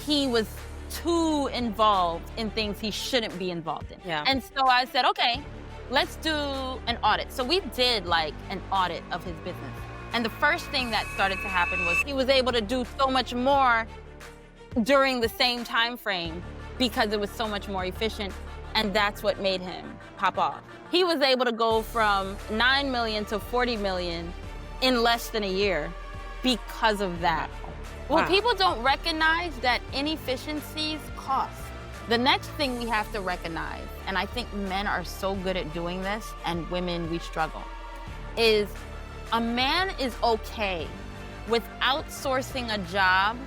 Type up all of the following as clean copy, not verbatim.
he was too involved in things he shouldn't be involved in. Yeah. And so I said, okay, let's do an audit. So we did like an audit of his business. And the first thing that started to happen was he was able to do so much more during the same time frame because it was so much more efficient. And that's what made him pop off. He was able to go from 9 million to 40 million in less than a year because of that. Well, Wow. people don't recognize that inefficiencies cost. The next thing we have to recognize, and I think men are so good at doing this and women, we struggle, is a man is okay with outsourcing a job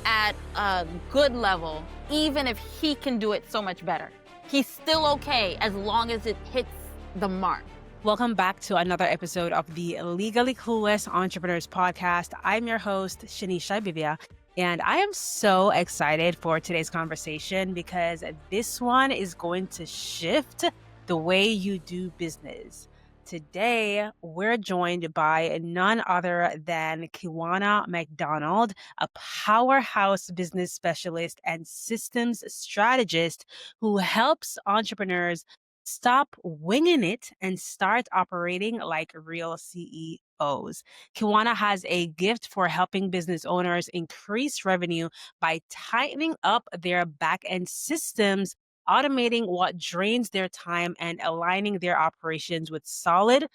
at a good level, even if he can do it so much better. He's still okay as long as it hits the mark. Welcome back to another episode of the Legally Clueless Entrepreneurs Podcast. I'm your host, Shenice Shibivia, and I am so excited for today's conversation because this one is going to shift the way you do business. Today, we're joined by none other than Kewana McDonald, a powerhouse business specialist and systems strategist who helps entrepreneurs stop winging it and start operating like real CEOs. Kewana has a gift for helping business owners increase revenue by tightening up their back-end systems, automating what drains their time, and aligning their operations with solid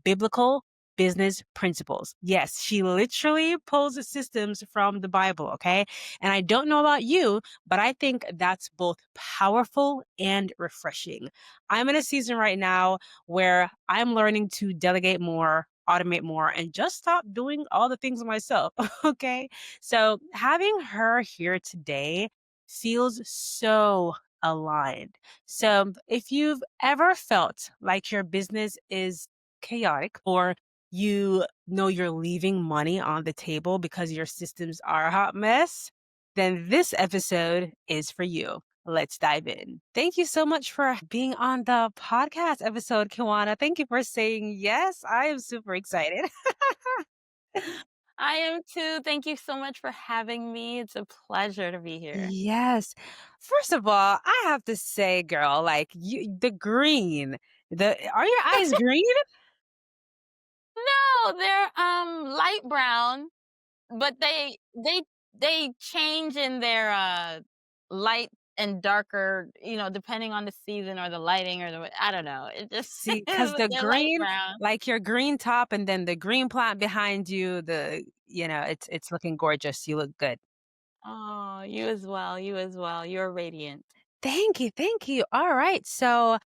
biblical business principles. Yes, she literally pulls the systems from the Bible, okay? And I don't know about you, but I think that's both powerful and refreshing. I'm in a season right now where I'm learning to delegate more, automate more, and just stop doing all the things myself, okay? So having her here today feels so aligned. So if you've ever felt like your business is chaotic or you know you're leaving money on the table because your systems are a hot mess, then this episode is for you. Let's dive in. Thank you so much for being on the podcast episode, Kewana. Thank you for saying yes. I am super excited. I am too. Thank you so much for having me. It's a pleasure to be here. Yes. First of all, I have to say, girl, like the green, are your eyes green? No, they're light brown, but they change in their light and darker, depending on the season or the lighting or I don't know. It just See, because the they're light green, brown. like your green top and then the green plant behind you, it's looking gorgeous. You look good. Oh, you as well. You as well. You're radiant. Thank you. Thank you. All right. So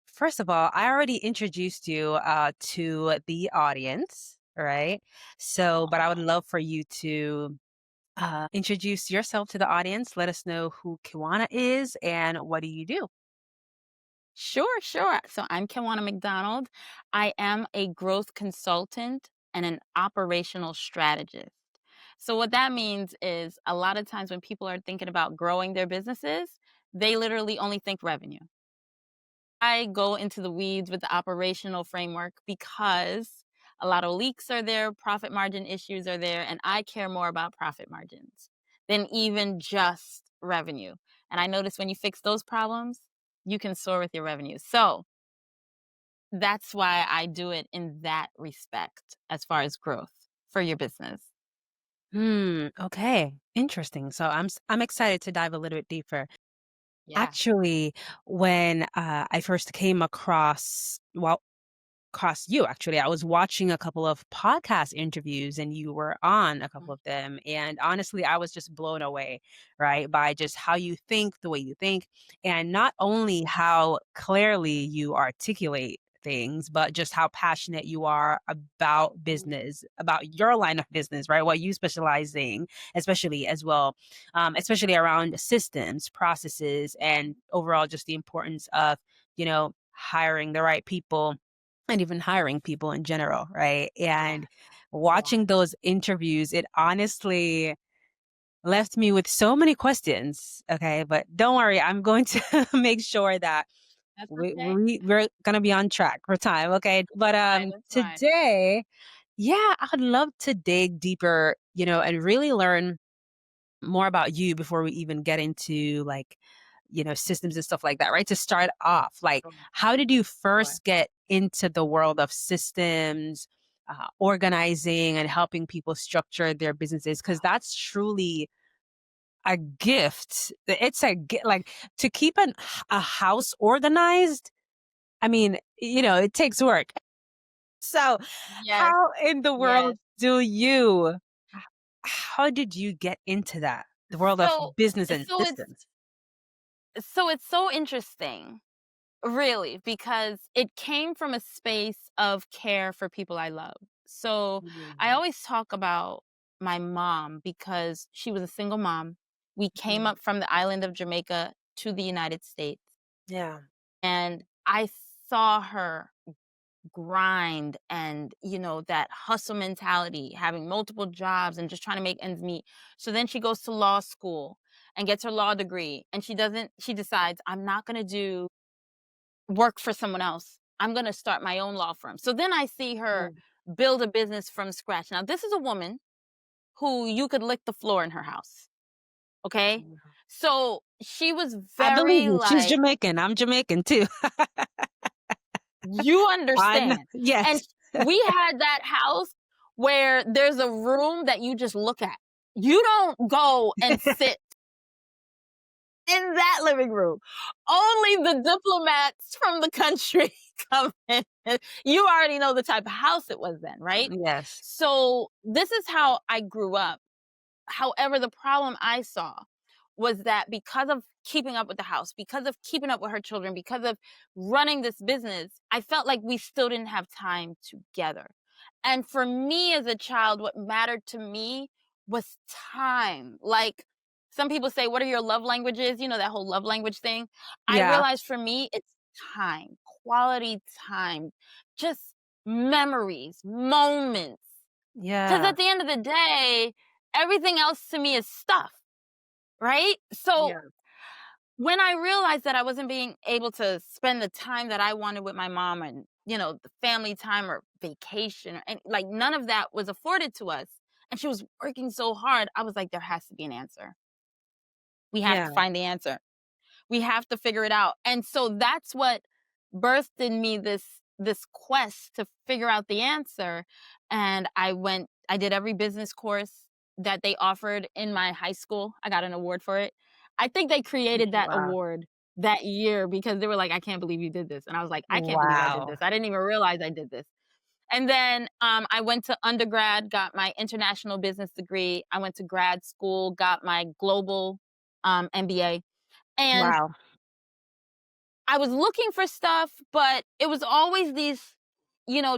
first of all, I already introduced you to the audience, right? So, but I would Aw. love for you to introduce yourself to the audience. Let us know who Kewana is and what do you do? Sure, sure. So I'm Kewana McDonald. I am a growth consultant and an operational strategist. So what that means is a lot of times when people are thinking about growing their businesses, they literally only think revenue. I go into the weeds with the operational framework because a lot of leaks are there, profit margin issues are there, and I care more about profit margins than even just revenue. And I notice when you fix those problems, you can soar with your revenue. So that's why I do it in that respect as far as growth for your business. Okay. Interesting. So I'm excited to dive a little bit deeper. Yeah. Actually, when I first came across you, actually, I was watching a couple of podcast interviews and you were on a couple of them. And honestly, I was just blown away, right, by just how you think, the way you think, and not only how clearly you articulate things, but just how passionate you are about business, about your line of business, right? What you specialize in, especially as well, especially around systems, processes, and overall just the importance of, hiring the right people and even hiring people in general, right? Yeah. And A lot. watching those interviews, it honestly left me with so many questions. Okay, but don't worry, I'm going to make sure that That's okay. we're gonna be on track for time. Okay, but Fine. That's fine. today, yeah, I'd love to dig deeper, and really learn more about you before we even get into like, systems and stuff like that, right? To start off, like, Sure. how did you Sure. first get into the world of systems, organizing, and helping people structure their businesses? Because that's truly a gift. It's like to keep a house organized. I mean, it takes work. So, Yes. how in the world Yes. do you how did you get into that? The world of So business and so it's systems? so it's so interesting, really, because it came from a space of care for people I love. So I Mhm, always talk about my mom because she was a single mom. We came mhm. up from the island of Jamaica to the United States, Yeah, and I saw her grind and, that hustle mentality, having multiple jobs and just trying to make ends meet. So then she goes to law school and gets her law degree, and she decides, I'm not going to do work for someone else. I'm going to start my own law firm. So then I see her mm, build a business from scratch. Now, this is a woman who you could lick the floor in her house. Okay. yeah. So she was I believe very you. She's like, Jamaican. I'm Jamaican too. you I know. understand. And Yes. we had that house where there's a room that you just look at. You don't go and sit in that living room. Only the diplomats from the country come in. You already know the type of house it was then, right? Yes. So this is how I grew up. However, the problem I saw was that because of keeping up with the house, because of keeping up with her children, because of running this business, I felt like we still didn't have time together. And for me as a child, what mattered to me was time. Like some people say, what are your love languages? You know, that whole love language thing. I Yeah. realized for me, it's time, quality time, just memories, moments. Because Yeah. at the end of the day, everything else to me is stuff, right? So Yeah. when I realized that I wasn't being able to spend the time that I wanted with my mom and, the family time or vacation, and like none of that was afforded to us, and she was working so hard, I was like, there has to be an answer. We have Yeah. to find the answer. We have to figure it out. And so that's what birthed in me this quest to figure out the answer. And I did every business course that they offered in my high school. I got an award for it. I think they created that Wow. award that year because they were like, I can't believe you did this. And I was like, I can't believe I did Wow. this. I didn't even realize I did this. And then I went to undergrad, got my international business degree. I went to grad school, got my global MBA. And Wow. I was looking for stuff, but it was always these,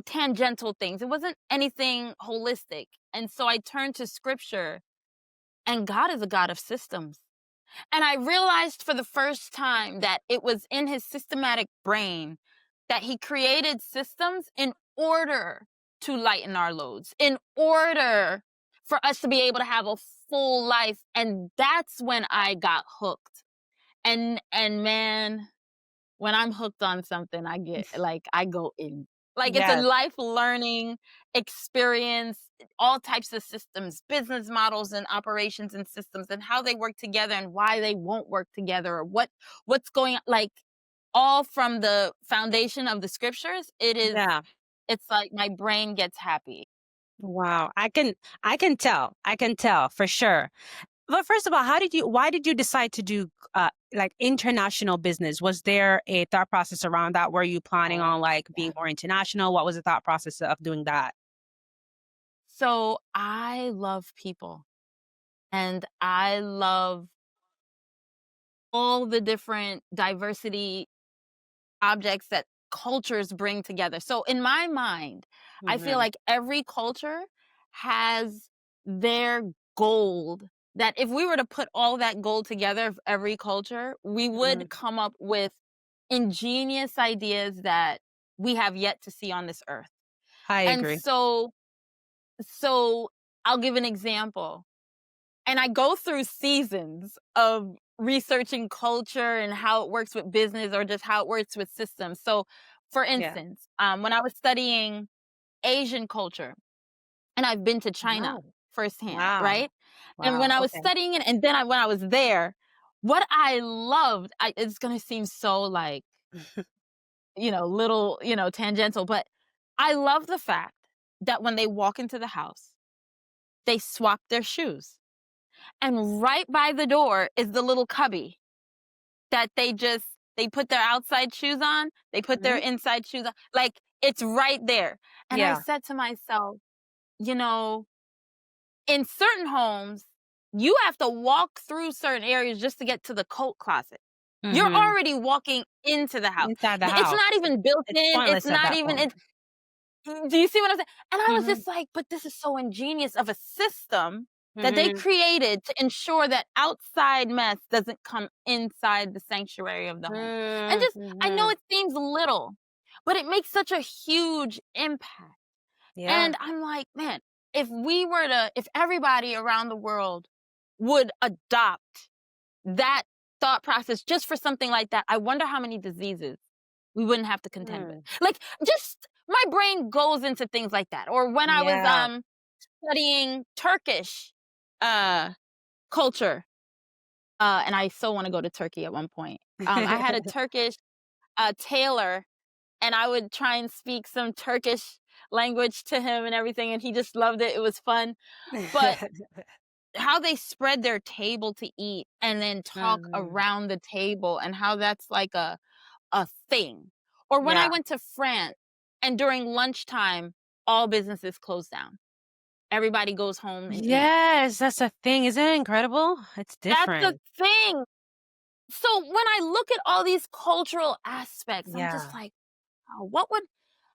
tangential things. It wasn't anything holistic. And so I turned to scripture, and God is a God of systems. And I realized for the first time that it was in his systematic brain that he created systems in order to lighten our loads, in order for us to be able to have a full life. And that's when I got hooked. And man, when I'm hooked on something, I go in. Like it's a Yes. life learning experience, all types of systems, business models and operations and systems and how they work together and why they won't work together or what's going on. Like all from the foundation of the scriptures, Yeah. it's like my brain gets happy. Wow. I can tell. I can tell for sure. But first of all, why did you decide to do like international business? Was there a thought process around that? Were you planning Oh on my like being God. more international? What was the thought process of doing that? So I love people and I love all the different diversity objects that cultures bring together. So in my mind, I feel Mhm, like every culture has their gold that if we were to put all that gold together of every culture, we mhm. would come up with ingenious ideas that we have yet to see on this earth. I And agree. so I'll give an example. And I go through seasons of researching culture and how it works with business or just how it works with systems. So, for Yeah. instance, when I was studying Asian culture, and I've been to China Wow. firsthand, Wow. right? And when Wow. I was Okay. studying it, and then when I was there, what I loved, it's gonna seem so like, little, tangential, but I love the fact that when they walk into the house, they swap their shoes. And right by the door is the little cubby that they put their outside shoes on, they put their Mhm. inside shoes on. Like, it's right there. And I Yeah. said to myself, you know, in certain homes, you have to walk through certain areas just to get to the coat closet. You're Mhm. already walking into the house. Inside the It's house. not even built It's in. It's pointless at not that even. point. Do you see what I'm saying? And I was Mhm. just like, but this is so ingenious of a system that they Mhm. created to ensure that outside mess doesn't come inside the sanctuary of the home. And Mm, just, I know mhm. it seems little, but it makes such a huge impact. Yeah. And I'm like, man, if everybody around the world would adopt that thought process just for something like that, I wonder how many diseases we wouldn't have to contend with. Mm. Like, just my brain goes into things like that. Or when I was Yeah. studying Turkish uh culture, and I so want to go to Turkey at one point. I had a Turkish tailor, and I would try and speak some Turkish language to him and everything, and he just loved it. It was fun. But how they spread their table to eat and then talk Mhm. around the table, and how that's like a thing. Or when I Yeah. went to France, and during lunchtime, all businesses close down. Everybody goes home and eats. Yes, that's a thing. Isn't it incredible? It's That's the different. thing. So when I look at all these cultural aspects, I'm just Yeah. like, oh,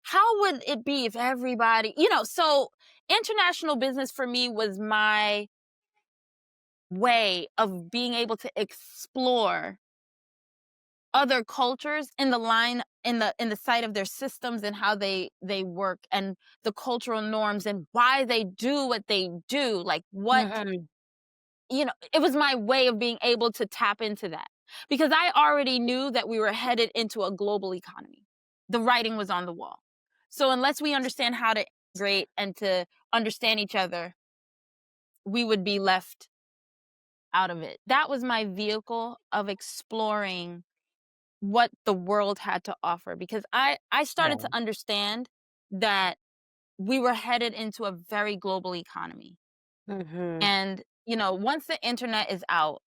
how would it be if everybody, so international business for me was my way of being able to explore other cultures in the line in the sight of their systems, and how they work, and the cultural norms, and why they do what they do, like what, Mhm. it was my way of being able to tap into that, because I already knew that we were headed into a global economy. The writing was on the wall. So unless we understand how to integrate and to understand each other, we would be left out of it. That was my vehicle of exploring what the world had to offer, because I started to Yeah. understand that we were headed into a very global economy. Mhm. And, once the internet is out,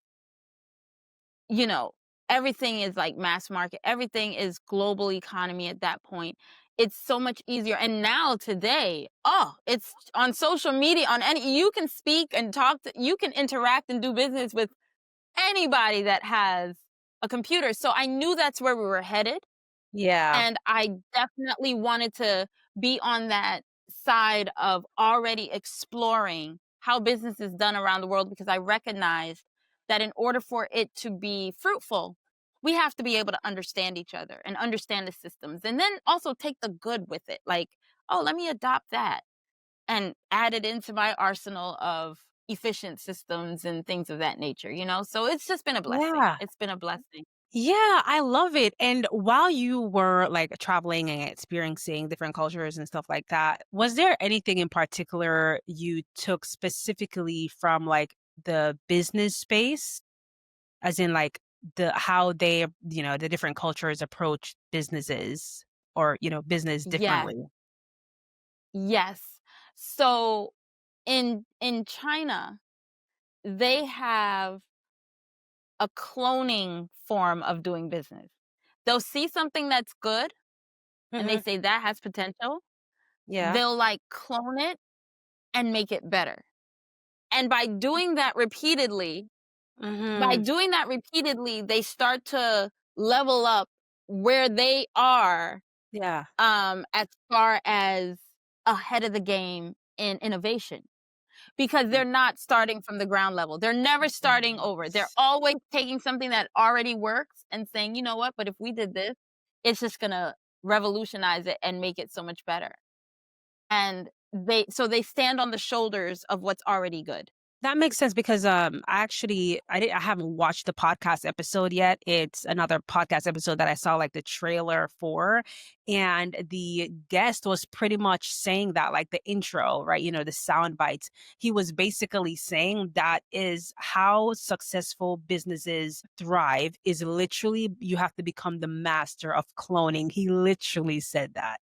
you know, everything is like mass market. Everything is global economy at that point. It's so much easier. And now today, oh, it's on social media, on any, you can speak and you can interact and do business with anybody that has a computer. So I knew that's where we were headed. Yeah. And I definitely wanted to be on that side of already exploring how business is done around the world, because I recognized that in order for it to be fruitful, we have to be able to understand each other and understand the systems, and then also take the good with it. Like, oh, let me adopt that and add it into my arsenal of efficient systems and things of that nature. So it's just been a blessing. Yeah. It's been a blessing. Yeah, I love it. And while you were like traveling and experiencing different cultures and stuff like that, was there anything in particular you took specifically from like the business space? As in like how they, the different cultures approach businesses or, business Yes. differently. Yes. So in China, they have a cloning form of doing business. They'll see something that's good and they Mhm. say that has potential. Yeah. They'll like clone it and make it better. And by Mhm. doing that repeatedly, they start to level up where they are, Yeah. as far as ahead of the game in innovation. Because they're not starting from the ground level. They're never starting over. They're Yes. always taking something that already works and saying, "You know what? But if we did this, it's just gonna revolutionize it and make it so much better." And they stand on the shoulders of what's already good. That makes sense because I haven't watched the podcast episode yet. It's another podcast episode that I saw like the trailer for, and the guest was pretty much saying that like the intro, right? You know, the sound bites. He was basically saying that is how successful businesses thrive is literally you have to become the master of cloning. He literally said that,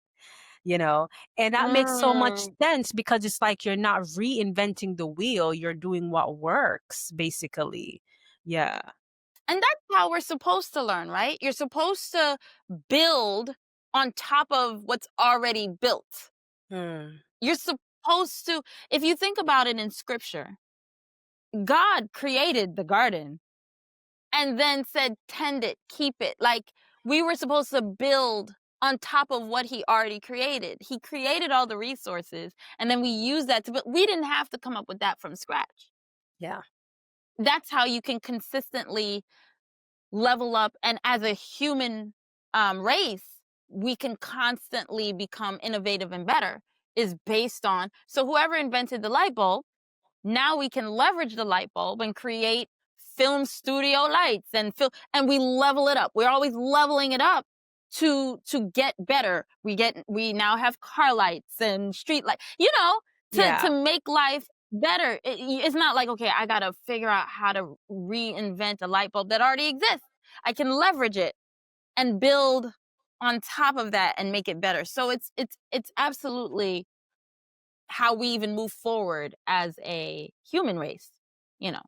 you know? And that makes so much Mm. sense because it's like you're not reinventing the wheel, you're doing what works, basically. Yeah. And that's how we're supposed to learn, right? You're supposed to build on top of what's already built. Mm. You're supposed to, if you think about it in scripture, God created the garden and then said, tend it, keep it. Like we were supposed to build on top of what he already created. He created all the resources and then we use that to build. We didn't have to come up with that from scratch. Yeah. That's how you can consistently level up. And as a human race, we can constantly become innovative and better, is based on. So, whoever invented the light bulb, now we can leverage the light bulb and create film studio lights and and we level it up. We're always leveling it up to get better. We now have car lights and street light, to Yeah. make life better. It's not like, okay, I got to figure out how to reinvent a light bulb that already exists. I can leverage it and build on top of that and make it better. So it's absolutely how we even move forward as a human race, you know.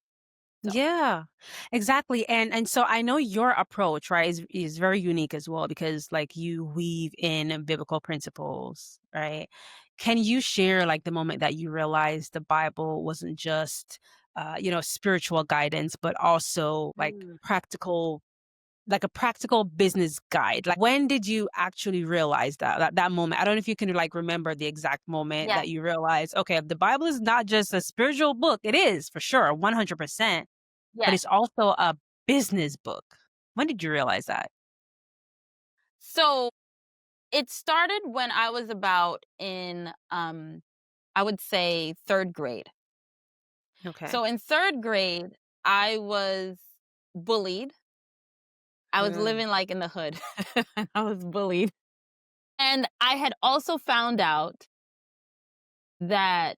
So Yeah, exactly. And so I know your approach, right, is very unique as well because like you weave in biblical principles, right? Can you share like the moment that you realized the Bible wasn't just spiritual guidance, but also Mm. like a practical business guide? Like when did you actually realize that moment? I don't know if you can like remember the exact moment yeah, that you realized, okay, the Bible is not just a spiritual book. It is for sure, 100%, but yeah. it's also a business book. When did you realize that? So it started when I was about in I would say 3rd grade. Okay. So in 3rd grade, I was bullied. I was Mm. living like in the hood. And I was bullied. And I had also found out that,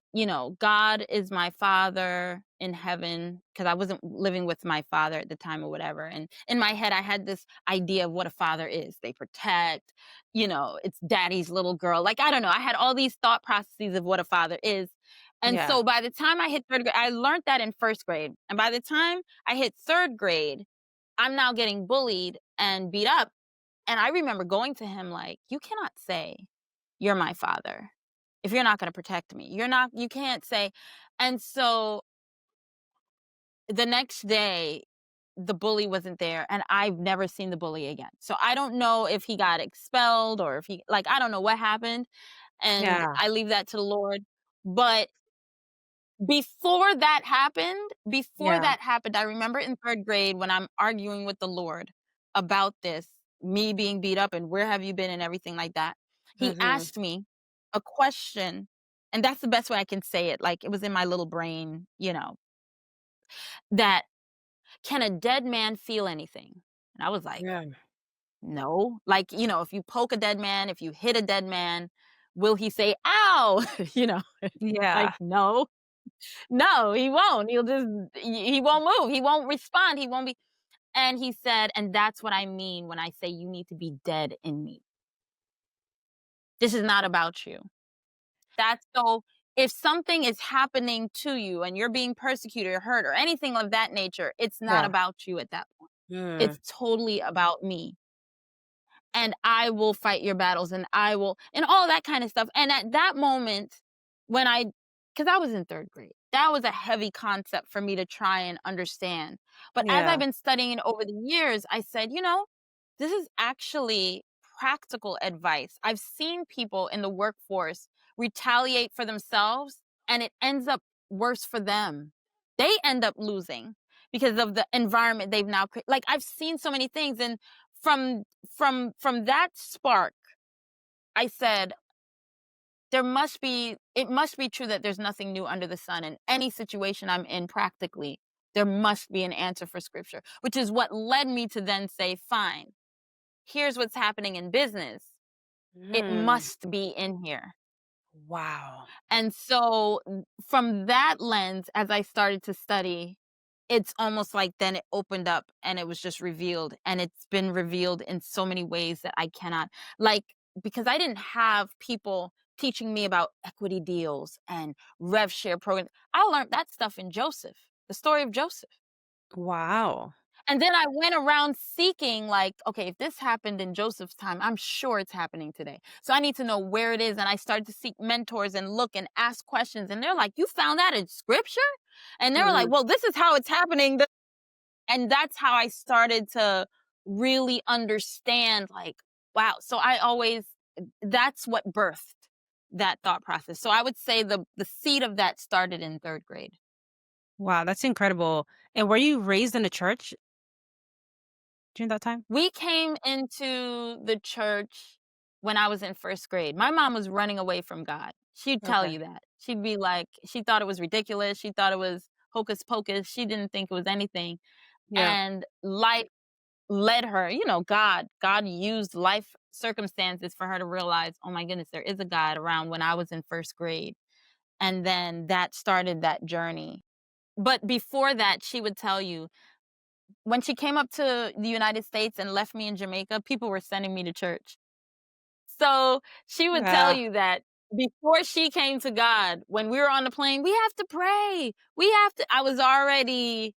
God is my father in heaven because I wasn't living with my father at the time or whatever. And in my head, I had this idea of what a father is. They protect, it's daddy's little girl. Like, I don't know. I had all these thought processes of what a father is. And Yeah. so by the time I hit 3rd grade, I learned that in 1st grade. And by the time I hit 3rd grade, I'm now getting bullied and beat up. And I remember going to him like, "You cannot say you're my father if you're not gonna protect me. You can't say." And so the next day, the bully wasn't there, and I've never seen the bully again. So I don't know if he got expelled or if I don't know what happened, and Yeah. I leave that to the Lord. But before Yeah. that happened, I remember in 3rd grade when I'm arguing with the Lord about this, me being beat up and where have you been and everything like that. He Mhm. asked me a question, and that's the best way I can say it. Like it was in my little brain, that can a dead man feel anything? And I was like, Yeah. no. Like, if you poke a dead man, if you hit a dead man, will he say, ow? you know, like, Yeah. no. No, he won't. He won't move. He won't respond. He won't be. And he said, and that's what I mean when I say you need to be dead in me. This is not about you. That's so if something is happening to you and you're being persecuted or hurt or anything of that nature, it's not Yeah. about you at that point. Mm. It's totally about me. And I will fight your battles and I will and all that kind of stuff. And at that moment, when I because I was in 3rd grade, that was a heavy concept for me to try and understand. But as I've Yeah. been studying it over the years, I said, this is actually practical advice. I've seen people in the workforce retaliate for themselves and it ends up worse for them. They end up losing because of the environment they've now created. Like I've seen so many things and from that spark, I said, it must be true that there's nothing new under the sun in any situation I'm in practically. There must be an answer for scripture, which is what led me to then say, fine, here's what's happening in business. It Mm, must be in here. wow. And so from that lens, as I started to study, it's almost like then it opened up and it was just revealed. And it's been revealed in so many ways that I cannot, like, because I didn't have people teaching me about equity deals and rev share programs. I learned that stuff in Joseph, the story of Joseph. Wow. And then I went around seeking, like, okay, if this happened in Joseph's time, I'm sure it's happening today. So I need to know where it is. And I started to seek mentors and look and ask questions. And they're like, you found that in scripture? And they were like, Mhm. well, this is how it's happening. And that's how I started to really understand, like, wow. So that's what birthed that thought process. So I would say the seed of that started in third grade. Wow, that's incredible. And were you raised in a church during that time? We came into the church when I was in first grade. My mom was running away from God. She'd tell Okay. you that. She'd be like, she thought it was ridiculous. She thought it was hocus pocus. She didn't think it was anything. Yeah. And life led her, God used life circumstances for her to realize, oh my goodness, there is a God around when I was in first grade. And then that started that journey. But before that, she would tell you, when she came up to the United States and left me in Jamaica, people were sending me to church. So she would tell Yeah. you that before she came to God, when we were on the plane, we have to pray. We have to. I was already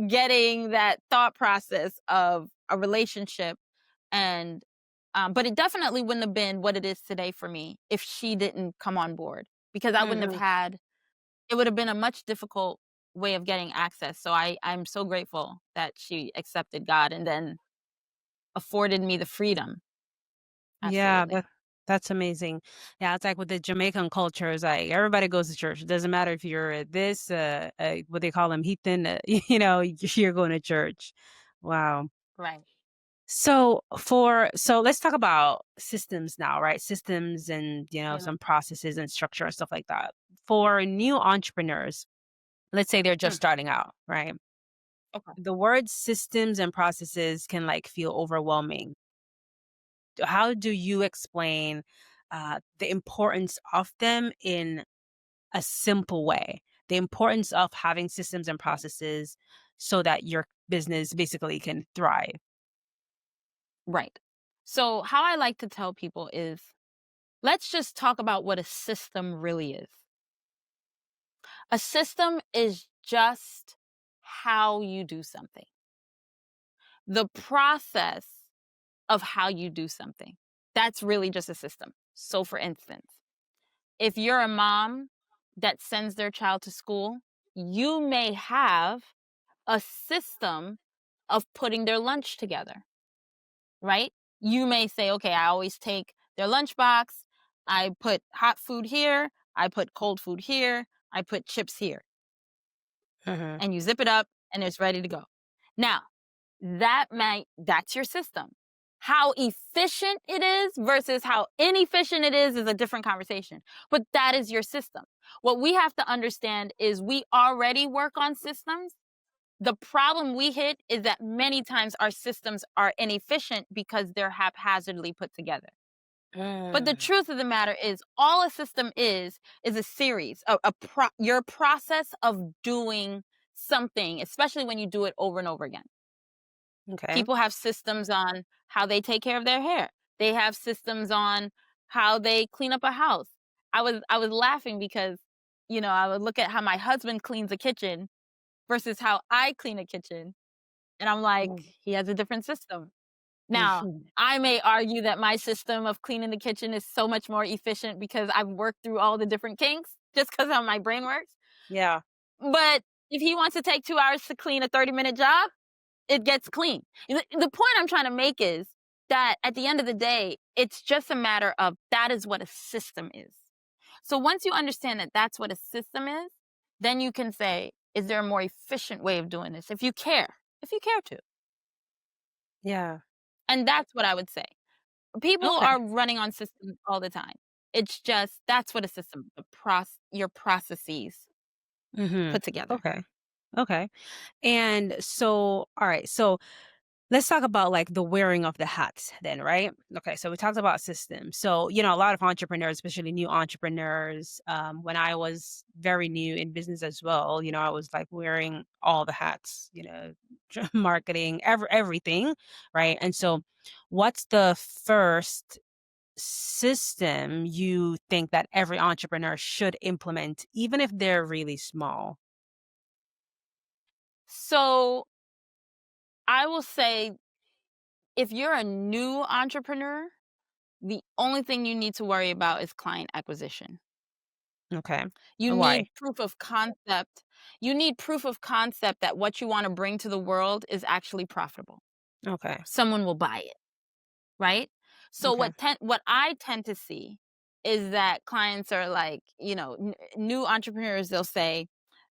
getting that thought process of a relationship, and but it definitely wouldn't have been what it is today for me if she didn't come on board, because I wouldn't have Mhm. had. It would have been a much difficult way of getting access. So I'm so grateful that she accepted God and then afforded me the freedom. Yeah, Absolutely. that's amazing. Yeah, it's like with the Jamaican culture, it's like everybody goes to church. It doesn't matter if you're this, what they call them, heathen, you're going to church. Wow. Right. So let's talk about systems now, right? Systems and, Yeah. some processes and structure and stuff like that. For new entrepreneurs, let's say they're just Mm, starting out, right? okay. The word systems and processes can like feel overwhelming. How do you explain the importance of them in a simple way? The importance of having systems and processes so that your business basically can thrive. Right. So, how I like to tell people is, let's just talk about what a system really is. A system is just how you do something, the process of how you do something. That's really just a system. So, for instance, if you're a mom that sends their child to school, you may have a system of putting their lunch together, right? You may say, okay, I always take their lunchbox. I put hot food here. I put cold food here. I put chips here. Mhm. And you zip it up and it's ready to go. Now, that's your system. How efficient it is versus how inefficient it is a different conversation. But that is your system. What we have to understand is we already work on systems. The problem we hit is that many times our systems are inefficient because they're haphazardly put together. But the Mm, truth of the matter is, all a system is a series, your process of doing something, especially when you do it over and over again. okay. People have systems on how they take care of their hair. They have systems on how they clean up a house. I was laughing because, I would look at how my husband cleans the kitchen versus how I clean a kitchen, and I'm like, Mm, he has a different system. Now, mhm. I may argue that my system of cleaning the kitchen is so much more efficient because I've worked through all the different kinks just because how my brain works. Yeah. But if he wants to take 2 hours to clean a 30-minute job, it gets clean. The point I'm trying to make is that at the end of the day, it's just a matter of that is what a system is. So once you understand that that's what a system is, then you can say, is there a more efficient way of doing this? If you care to. Yeah. And that's what I would say. People Okay. are running on systems all the time. It's just that's what a system, your processes Mhm. put together. Okay. Okay. And so, all right. So let's talk about like the wearing of the hats then, right? Okay. So we talked about systems. So, a lot of entrepreneurs, especially new entrepreneurs, when I was very new in business as well, I was like wearing all the hats, marketing, everything. Right. And so what's the first system you think that every entrepreneur should implement, even if they're really small? So I will say if you're a new entrepreneur, the only thing you need to worry about is client acquisition. Okay. You Why? need proof of concept. You need proof of concept that what you want to bring to the world is actually profitable. Okay. Someone will buy it, right? So Okay. what I tend to see is that clients are like, new entrepreneurs, they'll say,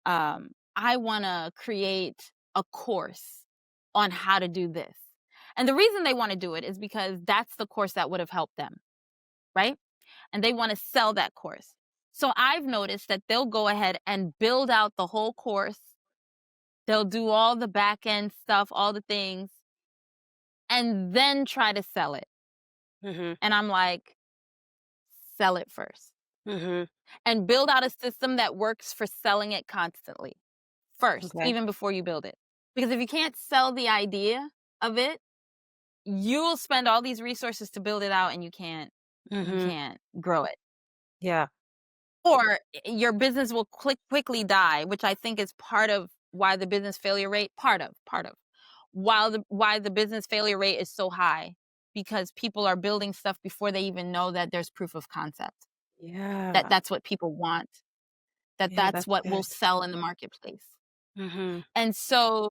I want to create a course on how to do this. And the reason they want to do it is because that's the course that would have helped them, right? And they want to sell that course. So I've noticed that they'll go ahead and build out the whole course. They'll do all the back end stuff, all the things, and then try to sell it. Mhm. And I'm like, sell it first Mhm. and build out a system that works for selling it constantly first, Okay. even before you build it. Because if you can't sell the idea of it, you will spend all these resources to build it out and you Mhm. can't grow it. Yeah. Or your business will quickly die, which I think is part of why the business failure rate part of why the business failure rate is so high, because people are building stuff before they even know that there's proof of concept, that Yeah. that's what people want, that Yeah, that's that's what will good. sell in the marketplace. Mhm. And so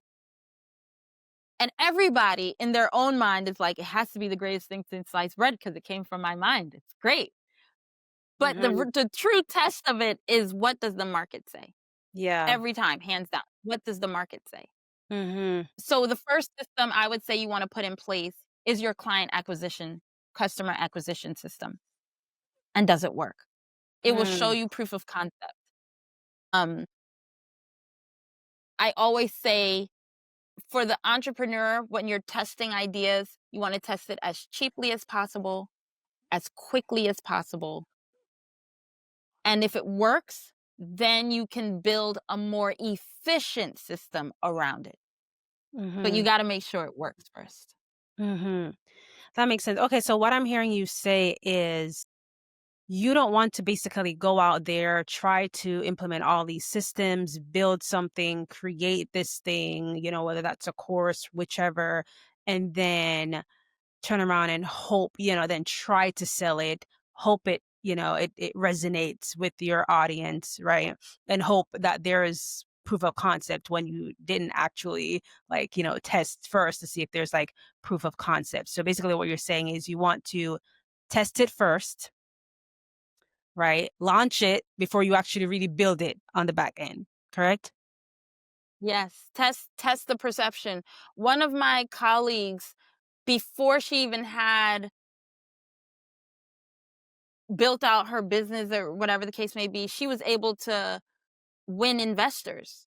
and everybody in their own mind is like, it has to be the greatest thing since sliced bread because it came from my mind. It's great. But Mhm. the true test of it is, what does the market say? Yeah. Every time, hands down. What does the market say? Mhm. So the first system I would say you want to put in place is your customer acquisition system. And does it work? It will show Mm. you proof of concept. Um, I always say for the entrepreneur, when you're testing ideas, you want to test it as cheaply as possible, as quickly as possible. And if it works, then you can build a more efficient system around it. But you Mhm. got to make sure it works first. Mhm. That makes sense. Okay, so what I'm hearing you say is you don't want to basically go out there, try to implement all these systems, build something, create this thing, whether that's a course, whichever, and then turn around and hope, then try to sell it, hope it resonates with your audience, right? And hope that there is proof of concept when you didn't actually like, test first to see if there's like proof of concept. So basically what you're saying is you want to test it first, right? Launch it before you actually really build it on the back end, correct? Yes, test the perception. One of my colleagues, before she even had built out her business or whatever the case may be, she was able to win investors.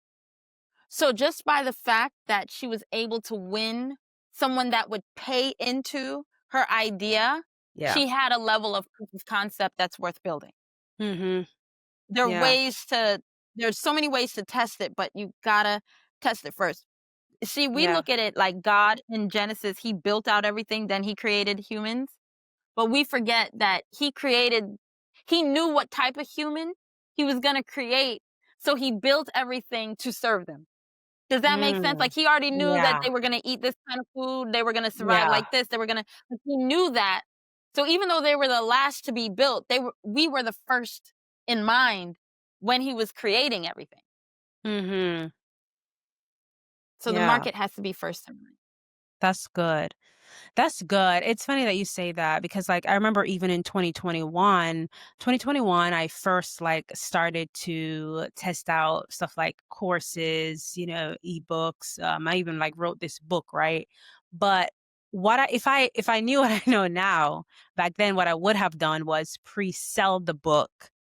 So just by the fact that she was able to win someone that would pay into her idea, Yeah. she had a level of proof of concept that's worth building. Mhm. There are Yeah. ways to there's so many ways to test it, but you gotta test it first. See, we Yeah. look at it like God in Genesis, he built out everything, then he created humans. But we forget that he knew what type of human he was going to create. So he built everything to serve them. Does that make sense? Mm. Like he already knew that Yeah. they were going to eat this kind of food. They were going to survive Yeah. like this. He knew that. So even though they were the last to be built, we were the first in mind when he was creating everything. Mhm. So the Yeah. market has to be first in mind. That's good. That's good. It's funny that you say that because like I remember even in 2021, I first like started to test out stuff like courses, ebooks. I even like wrote this book, right? But if I knew what I know now, back then what I would have done was pre-sell the book.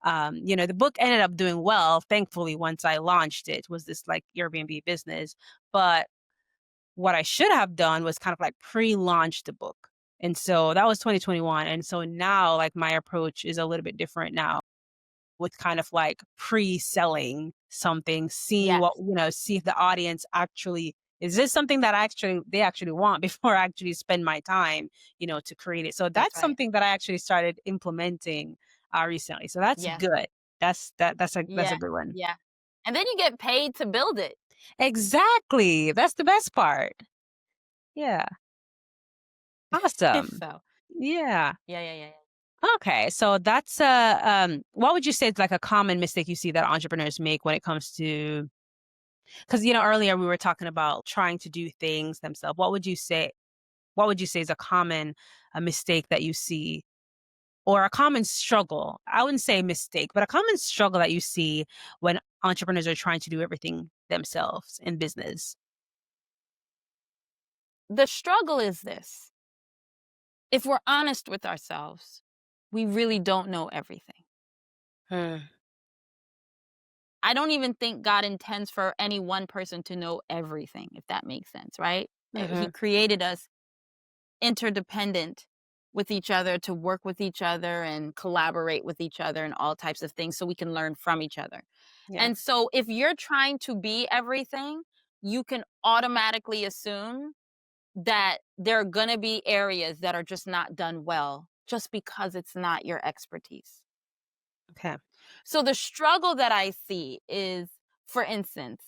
The book ended up doing well, thankfully, once I launched it. Was this like Airbnb business? But what I should have done was kind of like pre-launch the book. And so that was 2021. And so now like my approach is a little bit different now with kind of like pre-selling something, seeing Yes, see if the audience actually is this something that they actually want before I actually spend my time, to create it. So that's that's right. something that I actually started implementing recently. So that's Yes, good. That's a yeah, good one. yeah. And then you get paid to build it. Exactly. That's the best part. Yeah. Awesome. So, Yeah. yeah, yeah, yeah, yeah. Okay. So that's what would you say is like a common mistake you see that entrepreneurs make when it comes to, because earlier we were talking about trying to do things themselves. What would you say is a common mistake that you see, or a common struggle? I wouldn't say mistake, but a common struggle that you see when entrepreneurs are trying to do everything themselves in business. The struggle is this. If we're honest with ourselves, we really don't know everything. Hmm. I don't even think God intends for any one person to know everything, if that makes sense, right? He Mm-hmm. created us interdependent with each other to work with each other and collaborate with each other and all types of things so we can learn from each other. Yeah. And so if you're trying to be everything, you can automatically assume that there are going to be areas that are just not done well just because it's not your expertise. Okay. So the struggle that I see is, for instance,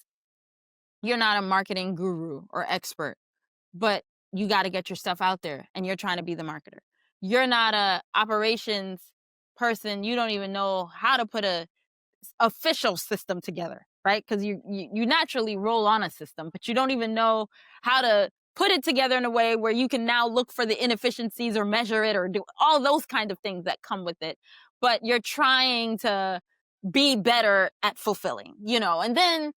you're not a marketing guru or expert, but you got to get your stuff out there and you're trying to be the marketer. You're not a operations person, you don't even know how to put a official system together, right? Because you naturally roll on a system, but you don't even know how to put it together in a way where you can now look for the inefficiencies or measure it or do all those kind of things that come with it. But you're trying to be better at fulfilling, and then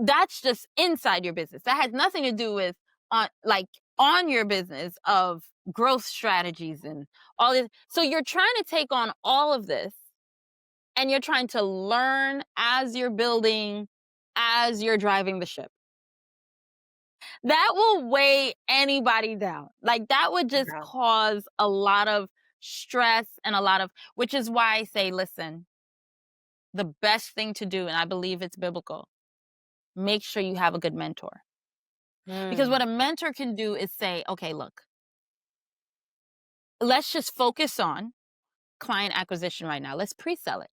that's just inside your business. That has nothing to do with on your business of growth strategies and all this. So you're trying to take on all of this and you're trying to learn as you're building, as you're driving the ship. That will weigh anybody down. Like that would just Yeah. cause a lot of stress and which is why I say, listen, the best thing to do, and I believe it's biblical, make sure you have a good mentor. Because what Mm. a mentor can do is say, okay, look, let's just focus on client acquisition right now. Let's pre sell it.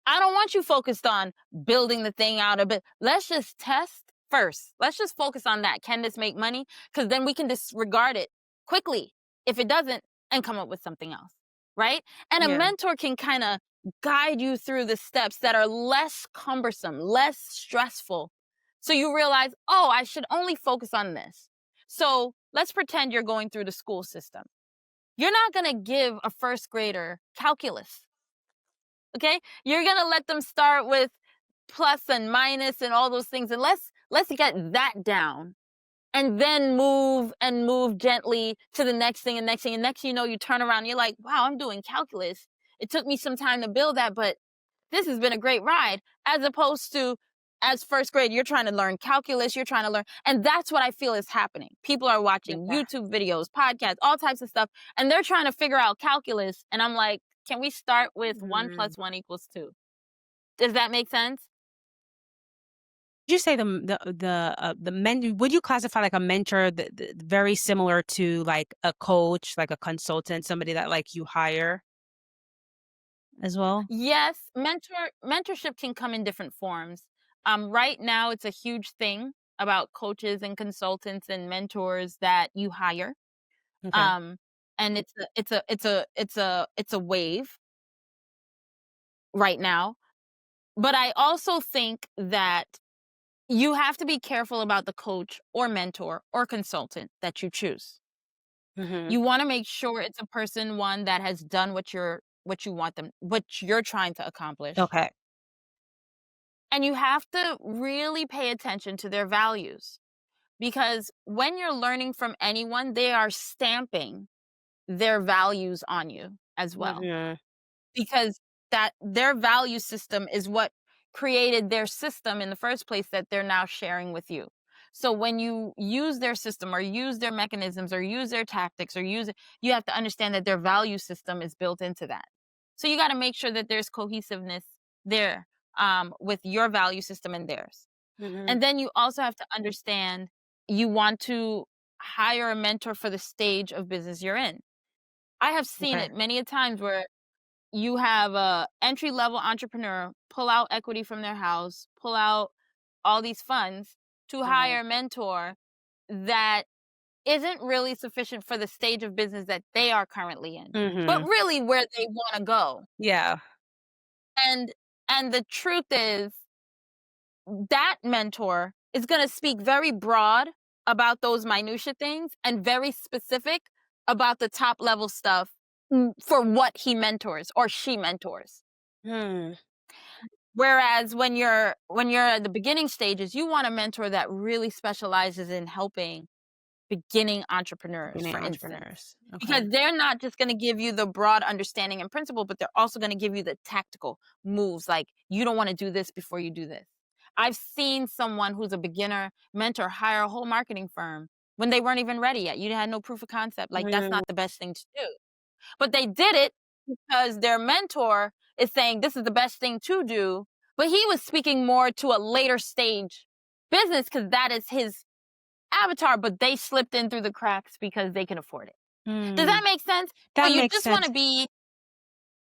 I don't want you focused on building the thing out a bit. Let's just test first. Let's just focus on that. Can this make money? Because then we can disregard it quickly if it doesn't and come up with something else. Right. And a Yeah. mentor can kind of guide you through the steps that are less cumbersome, less stressful. So you realize, oh, I should only focus on this. So let's pretend you're going through the school system. You're not going to give a first grader calculus. Okay. You're going to let them start with plus and minus and all those things. And let's get that down and then move gently to the next thing and next thing. And next, you turn around and you're like, wow, I'm doing calculus. It took me some time to build that, but this has been a great ride. As opposed to as first grade, you're trying to learn calculus, you're trying to learn. And that's what I feel is happening. People are watching Yeah. YouTube videos, podcasts, all types of stuff, and they're trying to figure out calculus. And I'm like, can we start with one Mm. plus one equals two? Does that make sense? Would you say the men? Would you classify like a mentor very similar to like a coach, like a consultant, somebody that like you hire as well? Yes, mentorship can come in different forms. Right now, it's a huge thing about coaches and consultants and mentors that you hire. Okay. Um, and it's a wave right now. But I also think that you have to be careful about the coach or mentor or consultant that you choose. Hmm. You want to make sure it's a person one that has done what you're trying to accomplish. Okay. And you have to really pay attention to their values because when you're learning from anyone, they are stamping their values on you as well, Mhm. because that their value system is what created their system in the first place that they're now sharing with you. So when you use their system or use their mechanisms or use their tactics or use it, you have to understand that their value system is built into that. So you got to make sure that there's cohesiveness there, with your value system and theirs. Mhm. And then you also have to understand you want to hire a mentor for the stage of business you're in. I have seen Okay. it many a times where you have a entry level entrepreneur pull out equity from their house, pull out all these funds to Mhm. hire a mentor that isn't really sufficient for the stage of business that they are currently in, but Mhm. really where they want to go. Yeah. And the truth is that mentor is going to speak very broad about those minutia things and very specific about the top level stuff, for what he mentors or she mentors. Hmm. Whereas when you're at the beginning stages, you want a mentor that really specializes in helping beginning entrepreneurs, Beginning for instance. entrepreneurs. Okay. Because they're not just going to give you the broad understanding and principle, but they're also going to give you the tactical moves. Like, you don't want to do this before you do this. I've seen someone who's a beginner mentor hire a whole marketing firm when they weren't even ready yet. You had no proof of concept. Like, that's Mm. not the best thing to do. But they did it because their mentor is saying this is the best thing to do. But he was speaking more to a later stage business because that is his avatar, but they slipped in through the cracks because they can afford it. Does Mm. that make sense? So That you makes just want sense. to be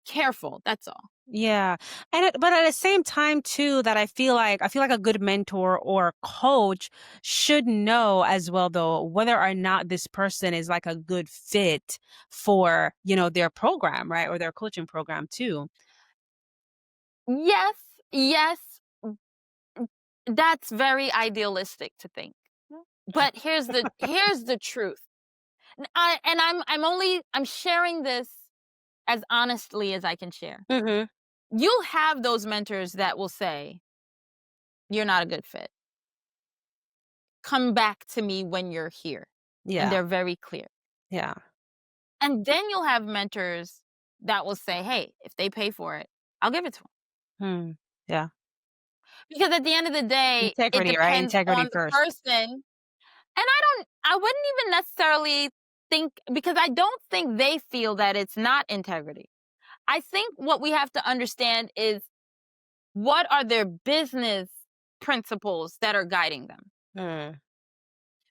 careful. That's all. Yeah. But at the same time too that I feel like a good mentor or coach should know as well though whether or not this person is like a good fit for, their program, right? Or their coaching program too. Yes, yes, that's very idealistic to think. But here's the truth. I'm sharing this as honestly as I can share. Mhm. You'll have those mentors that will say, "You're not a good fit. Come back to me when you're here." And Yeah. they're very clear. Yeah. And then you'll have mentors that will say, "Hey, if they pay for it, I'll give it to them." Hmm. Yeah. Because at the end of the day, it Integrity, right? depends Integrity on the first. person. And I wouldn't even necessarily think, because I don't think they feel that it's not integrity. I think what we have to understand is, what are their business principles that are guiding them? Mm.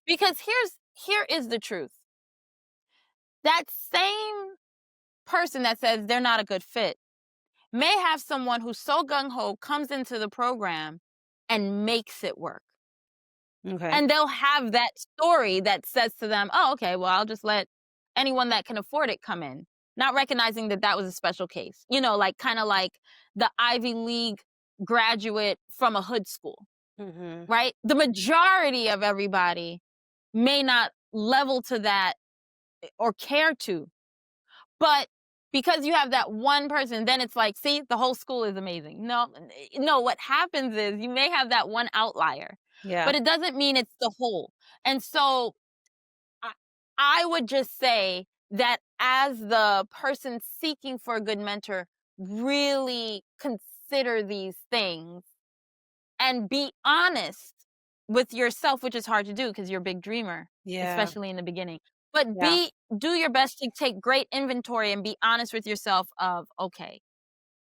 Because here is the truth. That same person that says they're not a good fit may have someone who's so gung ho comes into the program and makes it work. Okay. And they'll have that story that says to them, "Oh, okay, well, I'll just let anyone that can afford it come in." Not recognizing that that was a special case. Like, kind of like the Ivy League graduate from a hood school, Mhm. right? The majority of everybody may not level to that, or care to. But because you have that one person, then it's like, see, the whole school is amazing. No, no, what happens is you may have that one outlier, Yeah. but it doesn't mean it's the whole. And so I, I would just say that as the person seeking for a good mentor, really consider these things and be honest with yourself, which is hard to do because you're a big dreamer, Yeah. especially in the beginning. But Yeah. do your best to take great inventory and be honest with yourself of, okay,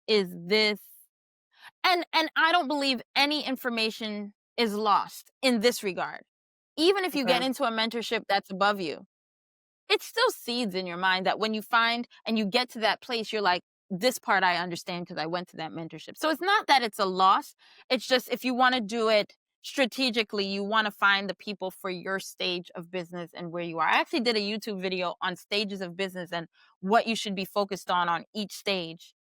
is this, and I don't believe any information is lost in this regard. Even if you Okay. get into a mentorship that's above you, it still seeds in your mind that when you find and you get to that place, you're like, this part I understand because I went to that mentorship. So it's not that it's a loss. It's just, if you want to do it strategically, you want to find the people for your stage of business and where you are. I actually did a YouTube video on stages of business and what you should be focused on each stage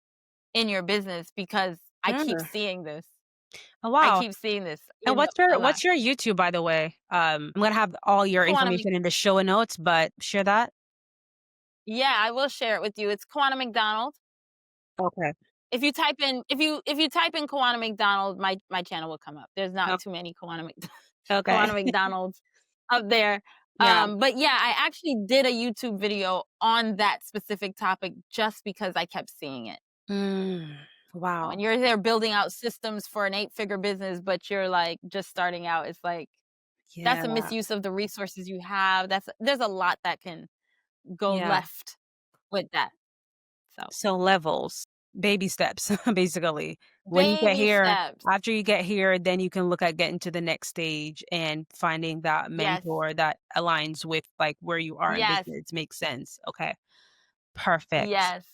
in your business, because I keep Mm. seeing this. Oh, I wow. keep seeing this And in what's a your lot. what's your YouTube, by the way? I'm gonna have all your Kawana, information in the show notes, but share that. yeah, I will share it with you. It's Kawana McDonald. Okay. If you type in Kewana McDonald, my channel will come up. There's not Oh, too many Kewana okay. Kewana McDonalds. up there. Yeah. But yeah, I actually did a YouTube video on that specific topic just because I kept seeing it. Mm, And wow. you're there building out systems for an 8-figure business, but you're like just starting out. It's like that's a Yeah. misuse of the resources you have. There's a lot that can go Yeah. left with that. So, So levels, baby steps, basically. When you get baby here, steps. after you get here, then you can look at getting to the next stage and finding that Yes. mentor that aligns with like where you are in Yes. business. Makes sense. Okay. Perfect. Yes.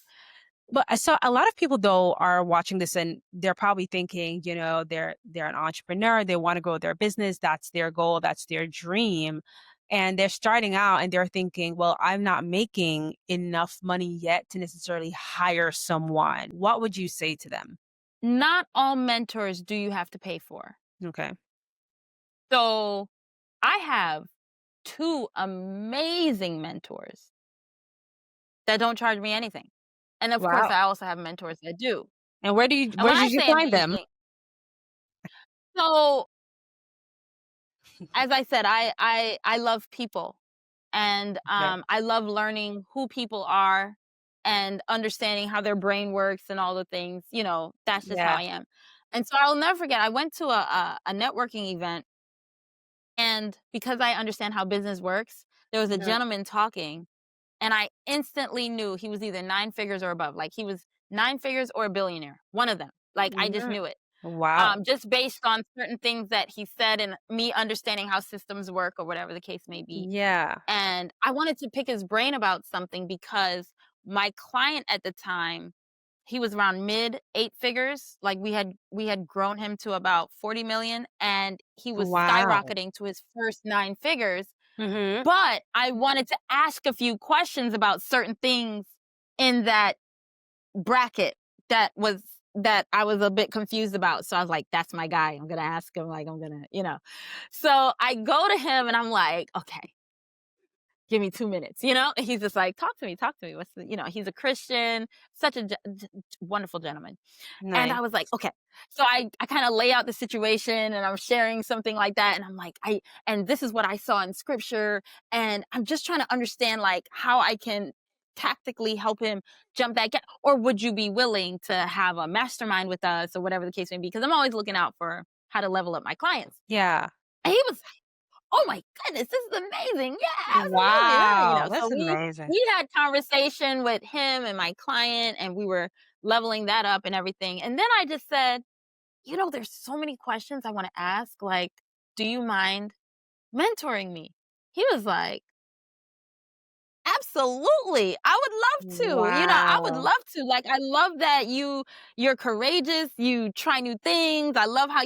But I saw a lot of people though are watching this and they're probably thinking, they're an entrepreneur, they want to grow their business, that's their goal, that's their dream. And they're starting out and they're thinking, well, I'm not making enough money yet to necessarily hire someone. What would you say to them? Not all mentors do you have to pay for. Okay. So, I have 2 amazing mentors that don't charge me anything. And of course, Wow. I also have mentors that do. And And where when I did you say find them? amazing, so as I said, I love people, and Okay. I love learning who people are and understanding how their brain works and all the things. That's just how Yeah. I am. And so I'll never forget. I went to a networking event, and because I understand how business works, there was a Mhm. gentleman talking, and I instantly knew he was either 9 figures or above. Like he was 9 figures or a billionaire, one of them. Like I just Mhm. knew it. Wow. Just based on certain things that he said and me understanding how systems work or whatever the case may be. Yeah. And I wanted to pick his brain about something because my client at the time, he was around mid 8 figures. Like we had grown him to about 40 million and he was Wow. skyrocketing to his first 9 figures. Mhm. But I wanted to ask a few questions about certain things in that bracket that I was a bit confused about. So I was like, that's my guy. I'm gonna ask him, like I'm gonna. So I go to him and I'm like, okay, give me 2 minutes. And he's just like, talk to me. He's a Christian, such a wonderful gentleman. And Nice. I was like, okay. So I kind of lay out the situation and I'm sharing something like that. And I'm like, and this is what I saw in scripture. And I'm just trying to understand like how I can tactically help him jump that gap. Or would you be willing to have a mastermind with us or whatever the case may be? Because I'm always looking out for how to level up my clients. Yeah. And he was like, oh my goodness, this is amazing. Yeah, absolutely. Yeah, Wow, So that's amazing. we had conversation with him and my client and we were leveling that up and everything. And then I just said, there's so many questions I want to ask. Like, do you mind mentoring me? He was like, absolutely. I would love to. I would Wow. love to. Like, I love that you're courageous. You try new things. I love how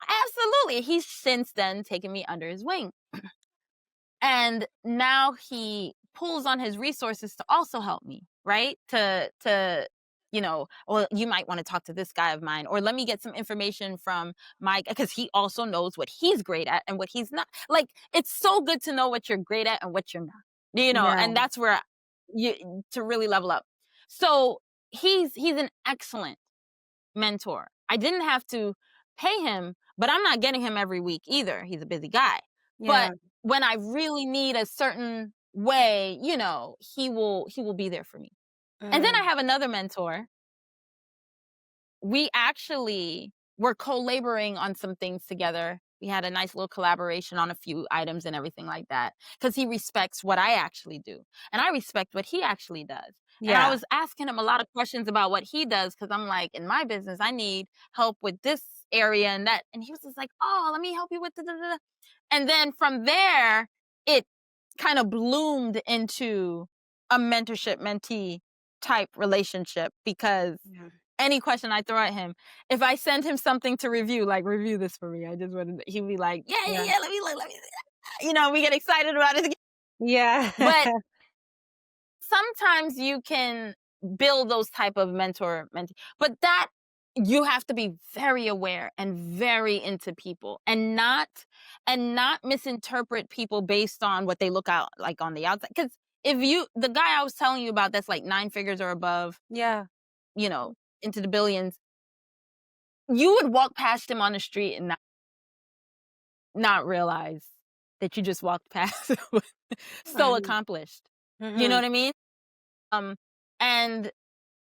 absolutely. He's since then taken me under his wing. And now he pulls on his resources to also help me, right? Well, you might want to talk to this guy of mine, or let me get some information from Mike, because he also knows what he's great at and what he's not. Like, it's so good to know what you're great at and what you're not, Yeah. and that's where you to really level up. So he's an excellent mentor. I didn't have to pay him, but I'm not getting him every week either. He's a busy guy. Yeah. But when I really need a certain way, he will be there for me. And then I Mm. have another mentor. We actually were co-laboring on some things together. We had a nice little collaboration on a few items and everything like that because he respects what I actually do and I respect what he actually does. And I Yeah. was asking him a lot of questions about what he does because I'm like, in my business, I need help with this area and that. And he was just like, oh, let me help you with the. And then from there, it kind of bloomed into a mentorship mentee type relationship because Yeah. any question I throw at him, if I send him something to review, like review this for me, I just wanted, he'd be like, yeah, yeah, Yeah. yeah, let me look, let me. We get excited about it. Yeah. But sometimes you can build those type of mentor mentee, but that you have to be very aware and very into people and not misinterpret people based on what they look out like on the outside. Because if the guy I was telling you about that's like 9 figures or above, Yeah. you know, into the billions, you would walk past him on the street and not realize. that you just walked past so Right. accomplished. You know Mhm. what I mean? Um, and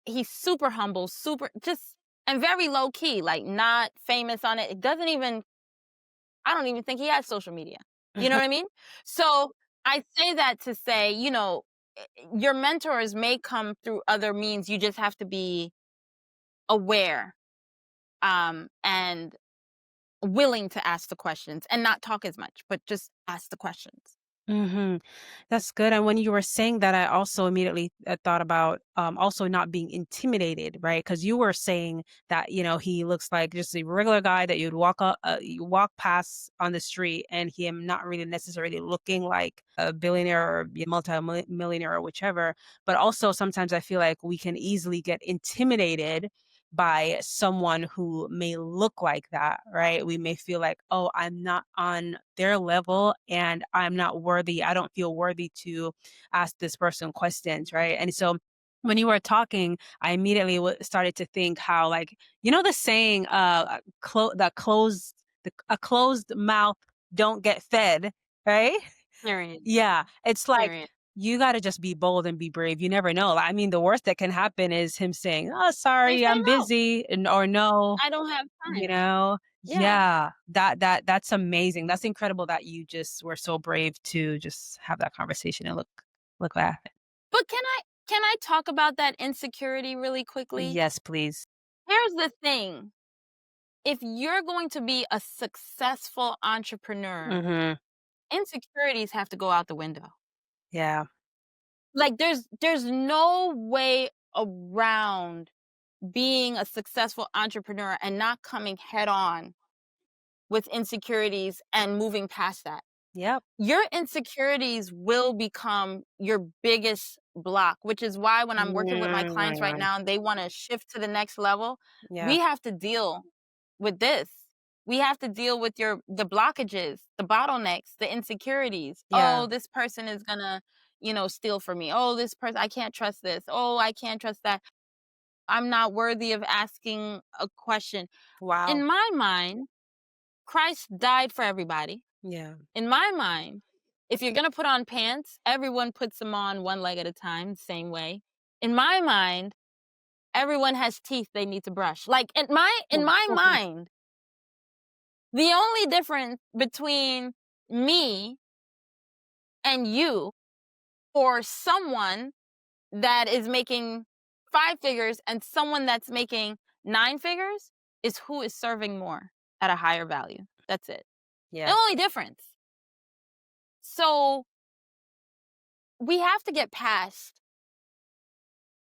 he's super humble, super just and very low key, like not famous on it. It doesn't even I don't even think he has social media. You know what I mean? So I say that to say, your mentors may come through other means. You just have to be aware and willing to ask the questions and not talk as much, but just ask the questions. Mhm. That's good. And when you were saying that, I also immediately thought about also not being intimidated, right? Because you were saying that he looks like just a regular guy that you walk past on the street, and him not really necessarily looking like a billionaire or multi-millionaire or whichever. But also sometimes I feel like we can easily get intimidated by someone who may look like that, right? We may feel like, oh, I'm not on their level and I'm not worthy. I don't feel worthy to ask this person questions, right? And so when you were talking, I immediately started to think how, like, the saying, a closed mouth don't get fed, right? Period. Yeah, it's like Period. you gotta just be bold and be brave. You never know. I mean, the worst that can happen is him saying, "Oh, They sorry, say I'm no. busy," or "No." I don't have You time. know? Yeah. Yeah, that's amazing. That's incredible that you just were so brave to just have that conversation and look laughing. But can I talk about that insecurity really quickly? Yes, please. Here's the thing. If you're going to be a successful entrepreneur, Mhm. insecurities have to go out the window. Yeah. Like there's no way around being a successful entrepreneur and not coming head on with insecurities and moving past that. Yep. Your insecurities will become your biggest block, which is why when I'm working with my clients right Mm. now and they want to shift to the next level, Yeah. we have to deal with this. We have to deal with the blockages, the bottlenecks, the insecurities. Yeah. Oh, this person is gonna, steal from me. Oh, this person, I can't trust this. Oh, I can't trust that. I'm not worthy of asking a question. Wow. In my mind, Christ died for everybody. Yeah. In my mind, if you're gonna put on pants, everyone puts them on one leg at a time, same way. In my mind, everyone has teeth they need to brush. Like in my mind, the only difference between me and you or someone that is making 5 figures and someone that's making 9 figures is who is serving more at a higher value. That's it. The Yeah. only difference. So we have to get past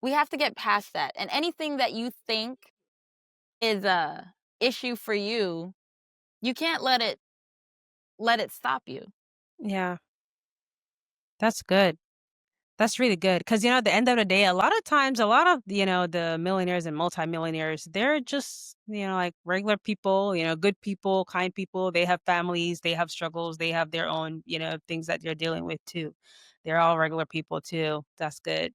we have to get past that. And anything that you think is a issue for you, you can't let it stop you. Yeah. That's good. That's really good because at the end of the day, a lot of times, a lot of the millionaires and multimillionaires, they're just like regular people, good people, kind people. They have families, they have struggles, they have their own things that they're dealing with too. They're all regular people too. That's good.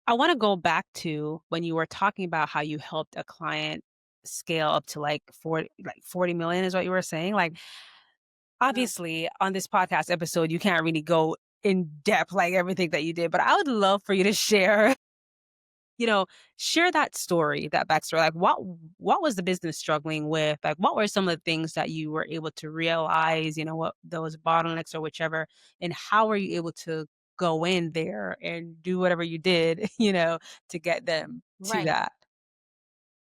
I want to go back to when you were talking about how you helped a client scale up to like 40 million is what you were saying. Like, Mm. obviously, on this podcast episode, you can't really go in depth like everything that you did, but I would love for you to share, you know, share that story, that backstory. Like, what was the business struggling with? Like, what were some of the things that you were able to realize? What those bottlenecks or whichever, and how were you able to go in there and do whatever you did, to get them to Right. that?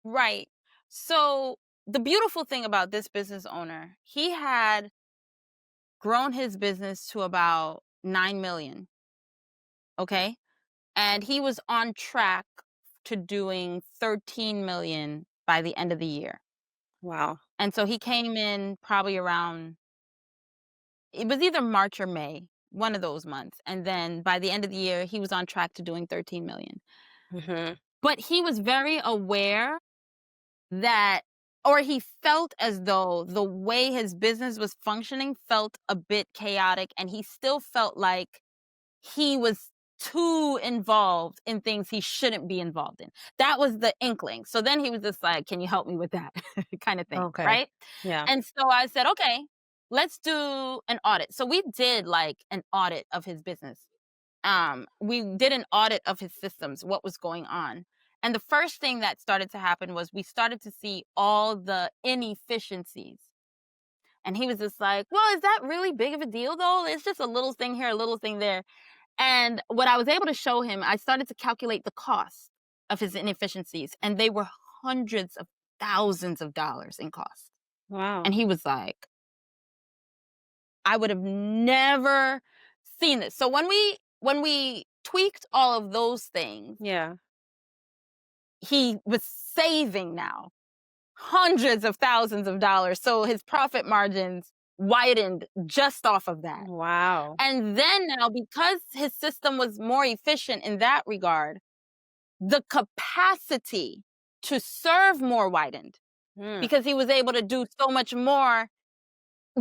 Right. So the beautiful thing about this business owner, he had grown his business to about 9 million, okay? And he was on track to doing 13 million by the end of the year. Wow. And so he came in probably around it was either March or May, one of those months. And then by the end of the year, he was on track to doing 13 million. Hmm. But he was very aware that or he felt as though the way his business was functioning felt a bit chaotic and he still felt like he was too involved in things he shouldn't be involved in. That was the inkling. So then he was just like, "Can you help me with that?" kind of thing, Okay. right? Yeah. And so I said, "Okay." let's do an audit. So we did like an audit of his business. We did an audit of his systems, what was going on. And the first thing that started to happen was we started to see all the inefficiencies. And he was just like, well, is that really big of a deal though? It's just a little thing here, a little thing there. And what I was able to show him, I started to calculate the cost of his inefficiencies, and they were hundreds of thousands of dollars in cost. Wow. And he was like, I would have never seen this. So when we tweaked all of those things, Yeah. he was saving now hundreds of thousands of dollars. So his profit margins widened just off of that. Wow. And then now, because his system was more efficient in that regard, the capacity to serve more widened Mm. because he was able to do so much more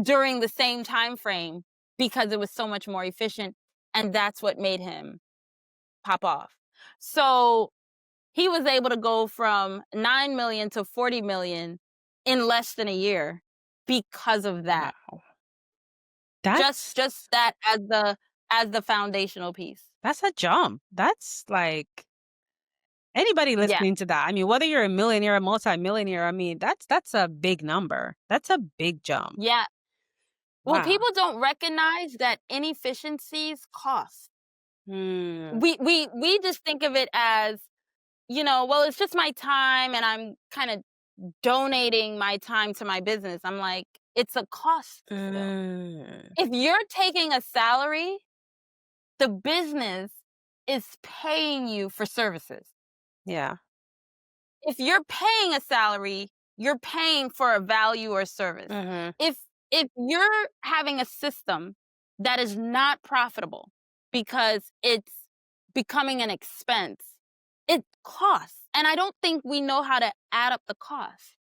during the same time frame because it was so much more efficient. And that's what made him pop off. So he was able to go from 9 million to 40 million in less than a year because of that. Wow. That's Just that as the foundational piece. that's a jump. That's like anybody Yeah. listening to that. I mean, whether you're a millionaire, a multimillionaire, I mean, that's a big number. That's a big jump. Yeah. Well, Wow. people don't recognize that inefficiencies cost. Mm. We just think of it as, well, it's just my time and I'm kind of donating my time to my business. I'm like, it's a cost still. Mm. If you're taking a salary, the business is paying you for services. Yeah. If you're paying a salary, you're paying for a value or service. Mhm. If you're having a system that is not profitable because it's becoming an expense, it costs. And I don't think we know how to add up the cost.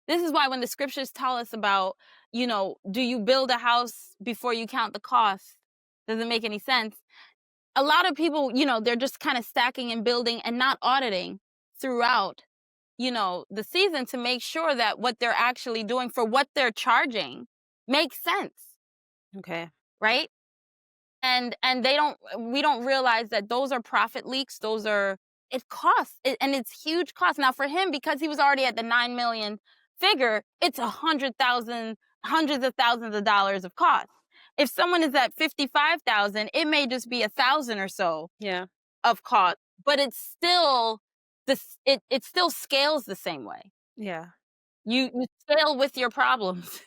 This is why when the scriptures tell us about, do you build a house before you count the cost? Doesn't make any sense. A lot of people, they're just kind of stacking and building and not auditing throughout, the season to make sure that what they're actually doing for what they're charging makes sense, Okay. right? And we don't realize that those are profit leaks. It costs, and it's huge cost. Now for him, because he was already at the 9 million figure, it's hundreds of thousands of dollars of cost. If someone is at 55,000, it may just be 1,000 or so Yeah. of cost, but it's still it still scales the same way. Yeah. You scale with your problems.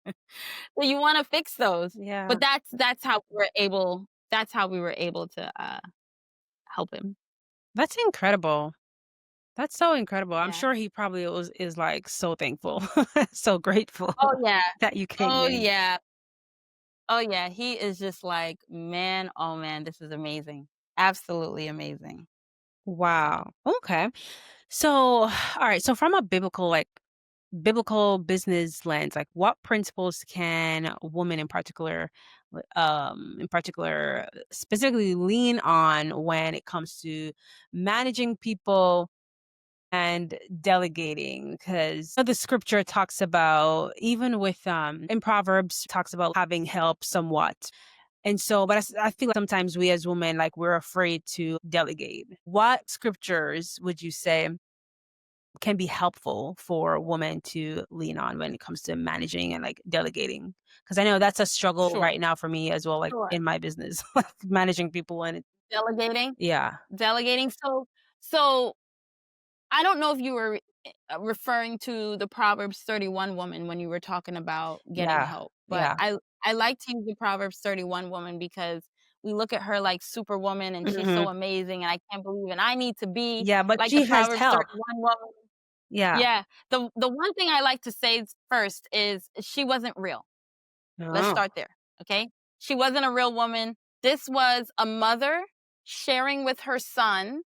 So you want to fix those. Yeah. But that's how we were able to help him. That's incredible. That's so incredible. I'm Yeah. sure he probably is like so thankful, so grateful Oh yeah. that you came Oh in. yeah. Oh yeah. He is just like, man, oh man, this is amazing. Absolutely amazing. Wow. Okay. So, all right. So, from a biblical business lens, like what principles can women in particular, specifically lean on when it comes to managing people and delegating? Because the scripture talks about, even with in Proverbs, talks about having help somewhat. And so, but I feel like sometimes we as women, like we're afraid to delegate. What scriptures would you say can be helpful for a woman to lean on when it comes to managing and like delegating? Because I know that's a struggle Sure. right now for me as well, like Sure. in my business, like managing people and Delegating. yeah, Delegating. So I don't know if you were referring to the Proverbs 31 woman when you were talking about getting yeah, help, but yeah. I like to use the Proverbs 31 woman because we look at her like superwoman and she's so Hmm. amazing and I can't believe and I need to be Yeah, but like the she has Proverbs help. 31 woman. Yeah. Yeah. The one thing I like to say first is she wasn't real. Let's Oh. start there. Okay? She wasn't a real woman. This was a mother sharing with her son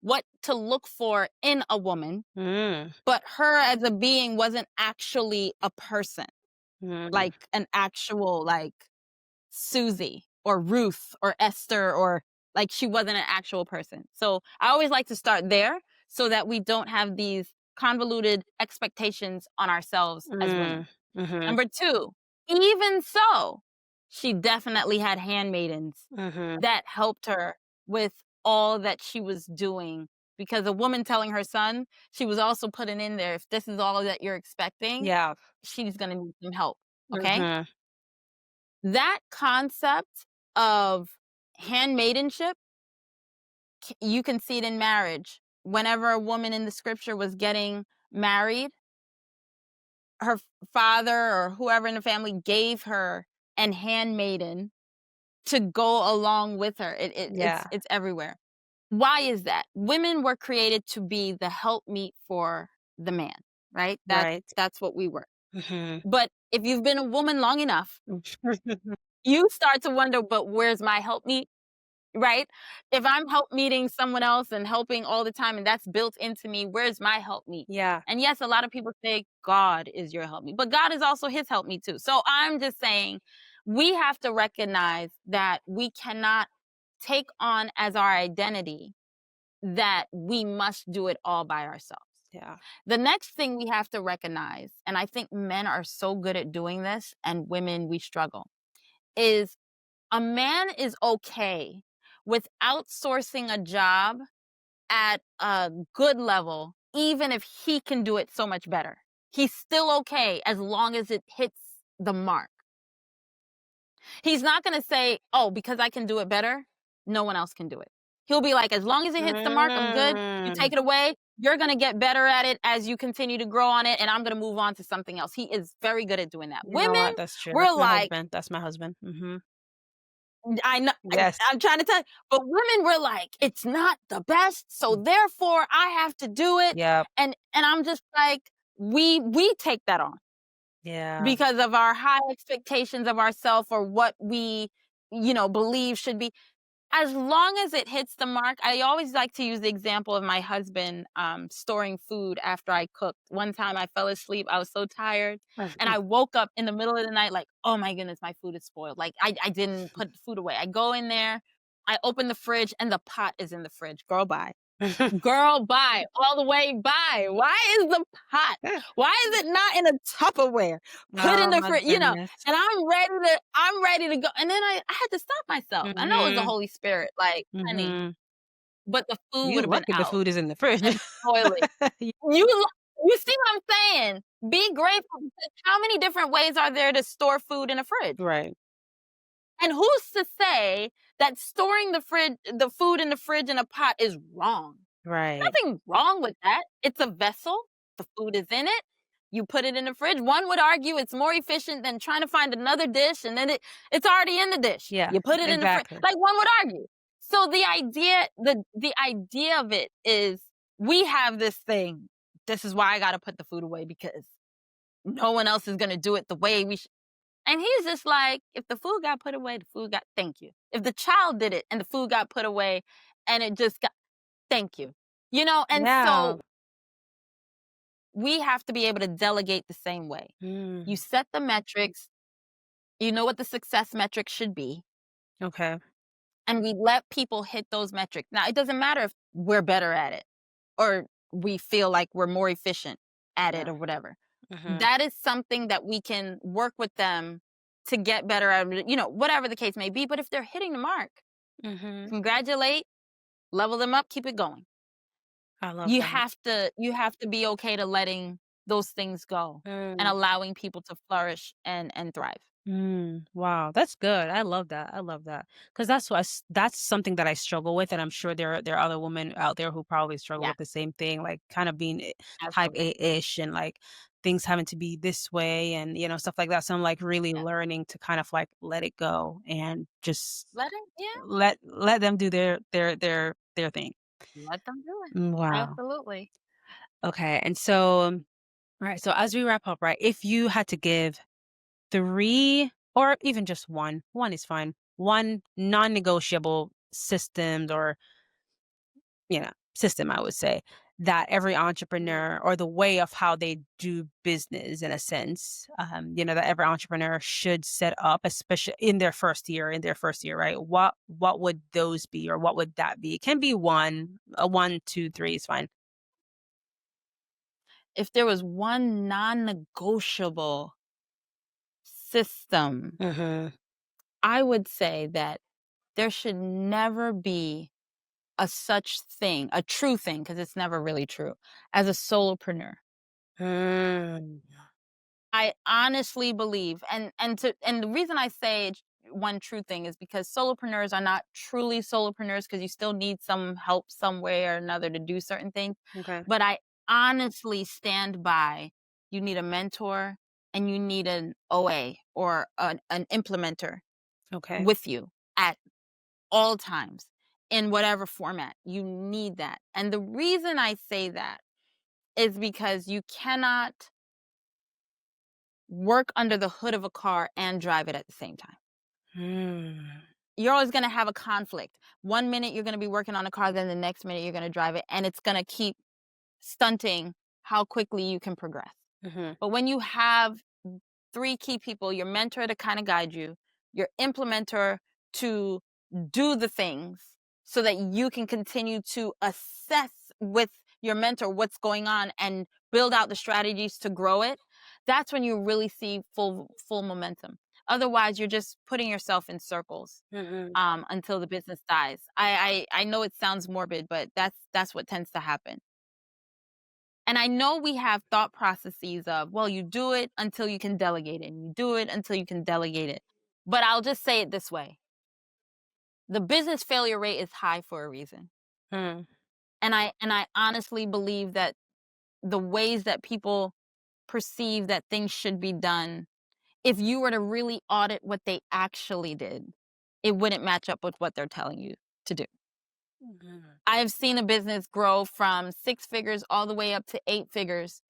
what to look for in a woman, Mm, but her as a being wasn't actually a person, mm, like an actual like Susie or Ruth or Esther or like she wasn't an actual person. So I always like to start there so that we don't have these convoluted expectations on ourselves as mm. women. Mhm. Number 2, even so, she definitely had handmaidens Mhm. that helped her with all that she was doing, because a woman telling her son, she was also putting in there, if this is all that you're expecting, Yeah. she's gonna need some help, okay? Mhm. That concept of handmaidenship, you can see it in marriage. Whenever a woman in the scripture was getting married, her father or whoever in the family gave her an handmaiden to go along with her. Yeah. It's everywhere. Why is that? Women were created to be the helpmeet for the man, right? Right. That's what we were. Mhm. But if you've been a woman long enough, you start to wonder, but where's my helpmeet? Right? If I'm help meeting someone else and helping all the time and that's built into me, where's my help meet? Yeah. And yes, a lot of people say God is your help meet, but God is also his help meet too. So I'm just saying we have to recognize that we cannot take on as our identity that we must do it all by ourselves. Yeah. The next thing we have to recognize, and I think men are so good at doing this and women we struggle, is a man is okay with outsourcing a job at a good level, even if he can do it so much better. He's still okay as long as it hits the mark. He's not going to say, oh, because I can do it better, no one else can do it. He'll be like, as long as it hits the mark, I'm good. You take Mm. it away. You're going to get better at it as you continue to grow on it, and I'm going to move on to something else. He is very good at doing that. You know Women, what? That's true. we're That's my like, husband. That's my husband. Mhm. I know Yes. I'm trying to tell you, but women were like, "It's not the best, so therefore I have to do it." Yep. And I'm just like, we take that on Yeah. because of our high expectations of ourselves or what we, believe should be. As long as it hits the mark, I always like to use the example of my husband storing food after I cooked. One time I fell asleep. I was so tired. And I woke up in the middle of the night like, oh my goodness, my food is spoiled. Like I didn't put the food away. I go in there, I open the fridge, and the pot is in the fridge. Girl, bye. Girl, bye. All the way, bye. Why is the pot? Why is it not in a Tupperware? Put in Oh the my fridge, goodness. and I'm ready to go. And then I had to stop myself. I know it was the Mhm. Holy Spirit, like, honey, Mhm. but the food You would have been lucky the out food is in the fridge. and spoiling. You see what I'm saying? Be grateful because how many different ways are there to store food in a fridge? Right. And who's to say that storing the food in the fridge in a pot is wrong? Right. Nothing wrong with that. It's a vessel. The food is in it. You put it in the fridge. One would argue it's more efficient than trying to find another dish and then it's already in the dish. Yeah, You put it in the fridge. exactly. Like one would argue. So the idea of it is we have this thing. This is why I got to put the food away because no one else is going to do it the way we should. And he's just like, if the food got put away, the food got, thank you. If the child did it and the food got put away and it just got, thank you. And Yeah. so we have to be able to delegate the same way. You Mm. set the metrics, you know what the success metrics should be, Okay. and we let people hit those metrics. Now, it doesn't matter if we're better at it or we feel like we're more efficient at it Yeah. or whatever. Mhm. That is something that we can work with them to get better at, whatever the case may be. But if they're hitting the mark, Mhm. congratulate, level them up, keep it going. I love You that. have to you have to be okay to letting those things go and Mm. allowing people to flourish and thrive. Mm. Wow, that's good. I love that. I love that because that's something that I struggle with, and I'm sure there are other women out there who probably struggle Yeah, with the same thing, like kind of being type absolutely. A-ish and like things having to be this way and stuff like that. So I'm like really Yeah. learning to kind of like let it go and just Let it yeah, let them do their thing. let them do it. Wow. Absolutely. Okay. And so, all right. So as we wrap up, right? If you had to give 3 or even just 1 is fine. 1 non-negotiable systems or, system, I would say, that every Mhm. entrepreneur or the way of how they do business in a sense, that every entrepreneur should set up, especially in their first year, right? What would those be or what would that be? It can be 1, a 1, 2, 3 is fine. If there was one non-negotiable, system. Mhm. I would say that there should never be a such thing, a true thing, because it's never really true, as a solopreneur. Mm. I honestly believe, and the reason I say one true thing is because solopreneurs are not truly solopreneurs because you still need some help some way or another to do certain things. Okay. But I honestly stand by you need a mentor and you need an OA or an implementer Okay. with you at all times in whatever format. You need that. And the reason I say that is because you cannot work under the hood of a car and drive it at the same time. Mm. You're always gonna have a conflict. One minute you're gonna be working on a car, then the next minute you're gonna drive it, and it's gonna keep stunting how quickly you can progress. Mhm. But when you have 3 key people, your mentor to kinda guide you, your implementer to do the things so that you can continue to assess with your mentor what's going on and build out the strategies to grow it, that's when you really see full momentum. Otherwise, you're just putting yourself in circles, Mhm. until the business dies. I know it sounds morbid, but that's what tends to happen. And I know we have thought processes of, well, you do it until you can delegate it, and you do it until you can delegate it. But I'll just say it this way. The business failure rate is high for a reason. Mm. And I honestly believe that the ways that people perceive that things should be done, if you were to really audit what they actually did, it wouldn't match up with what they're telling you to do. Mhm. I have seen a business grow from 6 figures all the way up to 8 figures.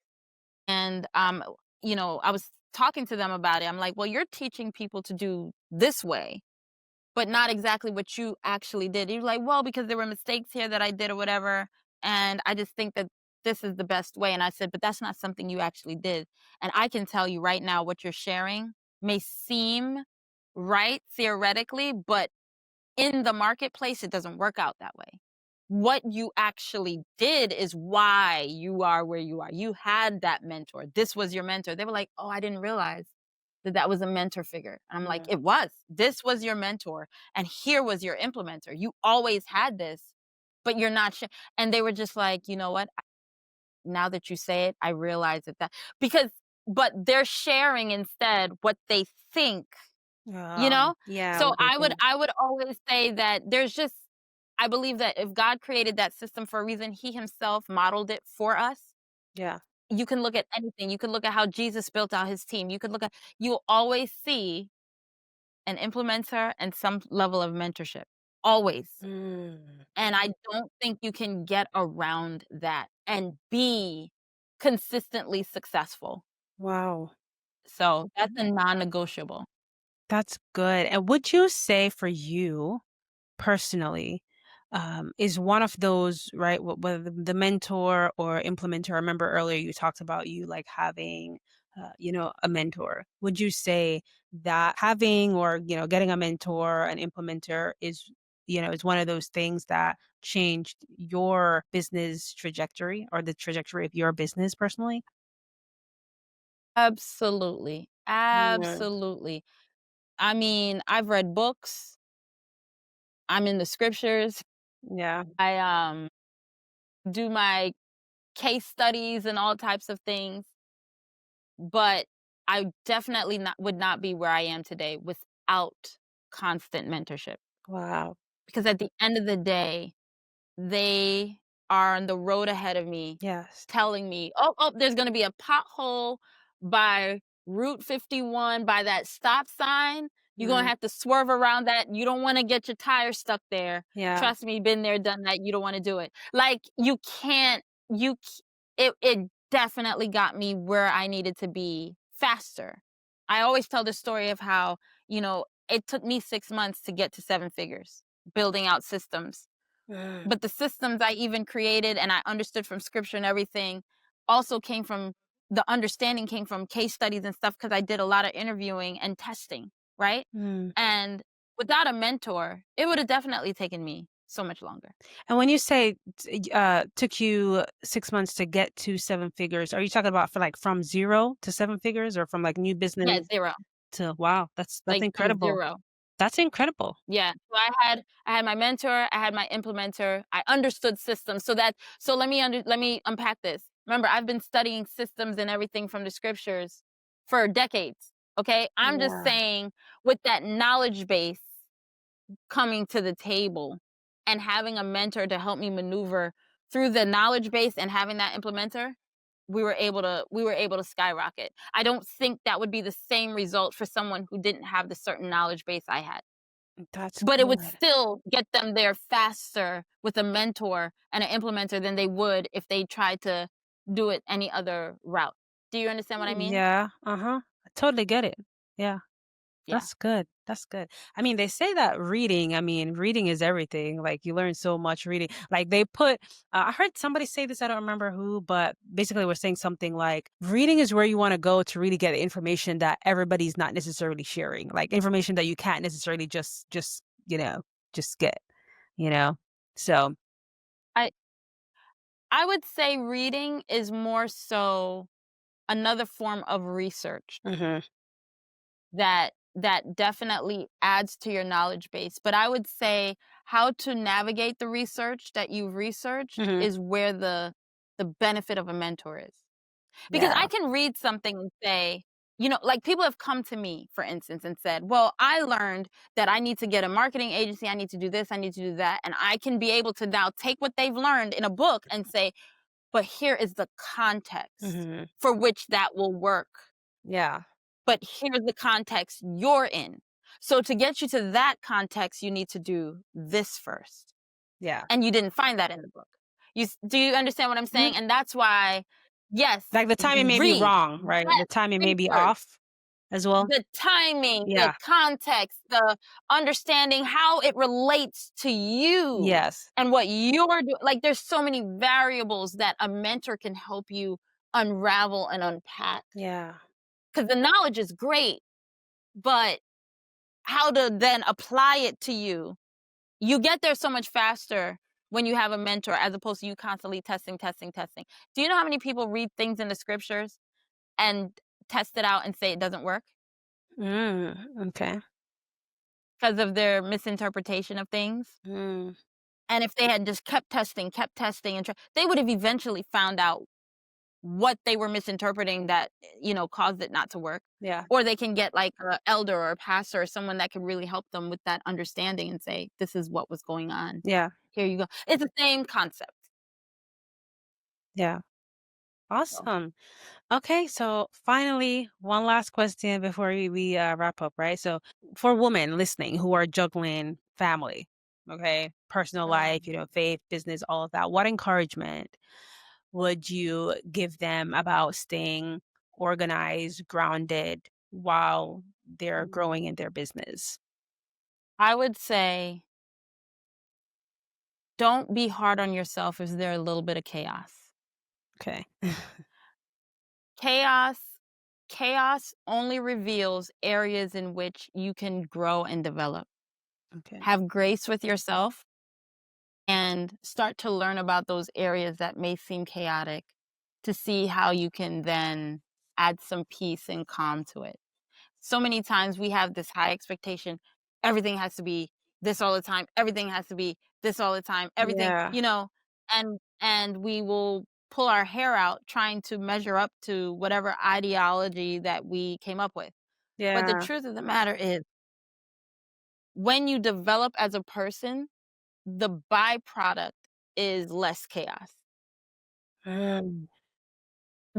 And, I was talking to them about it. I'm like, well, you're teaching people to do this way, but not exactly what you actually did. You're like, well, because there were mistakes here that I did or whatever. And I just think that this is the best way. And I said, but that's not something you actually did. And I can tell you right now what you're sharing may seem right theoretically, but in the marketplace, it doesn't work out that way. What you actually did is why you are where you are. You had that mentor. This was your mentor. They were like, "Oh, I didn't realize that that was a mentor figure." And I'm like, Mm. "It was. This was your mentor, and here was your implementer. You always had this, but you're not sure." And they were just like, "You know what? Now that you say it, I realize that because but they're sharing instead what they think, you Oh, know? yeah, So what they think. I would always say that there's just I believe that if God created that system for a reason, he himself modeled it for us. Yeah. You can look at anything. You can look at how Jesus built out his team. You could look at you'll always see an implementer and some level of mentorship. Always. Mm. And I don't think you can get around that and be consistently successful. Wow. So that's a non-negotiable. That's good. And would you say for you personally, is one of those, right? Whether the mentor or implementer. I remember earlier you talked about you like having, a mentor. Would you say that having or getting a mentor, an implementer is one of those things that changed your business trajectory or the trajectory of your business personally? Absolutely. Yeah. Absolutely. I mean, I've read books. I'm in the scriptures. Yeah. I do my case studies and all types of things, but I definitely not would not be where I am today without constant mentorship. Wow. Because at the end of the day, they are on the road ahead of me Yes. telling me, "Oh, there's gonna be a pothole by Route 51 by that stop sign. You're gonna Mhm. have to swerve around that. You don't wanna get your tire stuck there. Yeah. Trust me, been there, done that. You don't wanna do it." Like, you can't you c it definitely got me where I needed to be faster. I always tell the story of how, it took me 6 months to get to 7 figures, building out systems. Mm. But the systems I even created and I understood from scripture and everything also came from the understanding came from case studies and stuff because I did a lot of interviewing and testing, right? Mm. And without a mentor, it would have definitely taken me so much longer. And when you say took you 6 months to get to seven figures, are you talking about for like from zero to seven figures or from like new Yeah, business? 0. So wow, that's like from incredible. 0. That's incredible. Yeah. So I had my mentor, I had my implementer, I understood systems. So let me unpack this. Remember, I've been studying systems and everything from the scriptures for decades. Okay? I'm just Yeah, saying with that knowledge base coming to the table and having a mentor to help me maneuver through the knowledge base and having that implementer, we were able to skyrocket. I don't think that would be the same result for someone who didn't have the certain knowledge base I had. that's But it would good. still get them there faster with a mentor and an implementer than they would if they tried to do it any other route. Do you understand what I mean? Yeah, I totally get it. Yeah. Yeah. That's good. That's good. I mean, they say that reading, I mean, reading is everything. Like you learn so much reading. Like they put I heard somebody say this, I don't remember who, but basically we're saying something like reading is where you want to go to really get information that everybody's not necessarily sharing. Like information that you can't necessarily just get, you know. So, I I would say reading is more so another form of research mhm. that definitely adds to your knowledge base. But I would say how to navigate the research that you've researched Mhm. is where the benefit of a mentor is. Because Yeah. I can read something and say, like people have come to me, for instance, and said, "Well, I learned that I need to get a marketing agency, I need to do this, I need to do that." And I can be able to now take what they've learned in a book and say, "But here is the context Mhm. for which that will work. Yeah. But here's the context you're in. So to get you to that context, you need to do this first." Yeah. And you didn't find that in the book. Do you understand what I'm Mhm. saying? And that's why, yes, Like the timing may be read. wrong, right? Yes, The timing may be research. off as well. The timing, the Yeah. context, the understanding how it relates to you Yes. and what you're doing. Like, there's so many variables that a mentor can help you unravel and unpack. Yeah. Because the knowledge is great, but how to then apply it to you, you get there so much faster when you have a mentor as opposed to you constantly testing, testing, testing. Do you know how many people read things in the scriptures and test it out and say it doesn't work Okay. because of their misinterpretation of things? Mm, And if they had just kept testing, and they would have eventually found out what they were misinterpreting that, caused it not to work. yeah, Or they can get like an elder or a pastor or someone that can really help them with that understanding and say, this is what was going on. yeah, Here you go. It's the same concept. yeah. So, Awesome. Okay, so finally, one last question before we wrap up, right? So, for women listening who are juggling family, okay, personal life, mm, faith, business, all of that, what encouragement would you give them about staying organized, grounded while they're mm. growing in their business? I would say don't be hard on yourself if there's a little bit of chaos. Okay. Chaos chaos only reveals areas in which you can grow and develop. Okay. Have grace with yourself and start to learn about those areas that may seem chaotic to see how you can then add some peace and calm to it. So many times we have this high expectation. Everything has to be this all the time. Everything has to be this all the time. Everything, Yeah. and we will pull our hair out trying to measure up to whatever ideology that we came up with. But the Yeah. truth of the matter is, when you develop as a person, the byproduct is less chaos. Mm,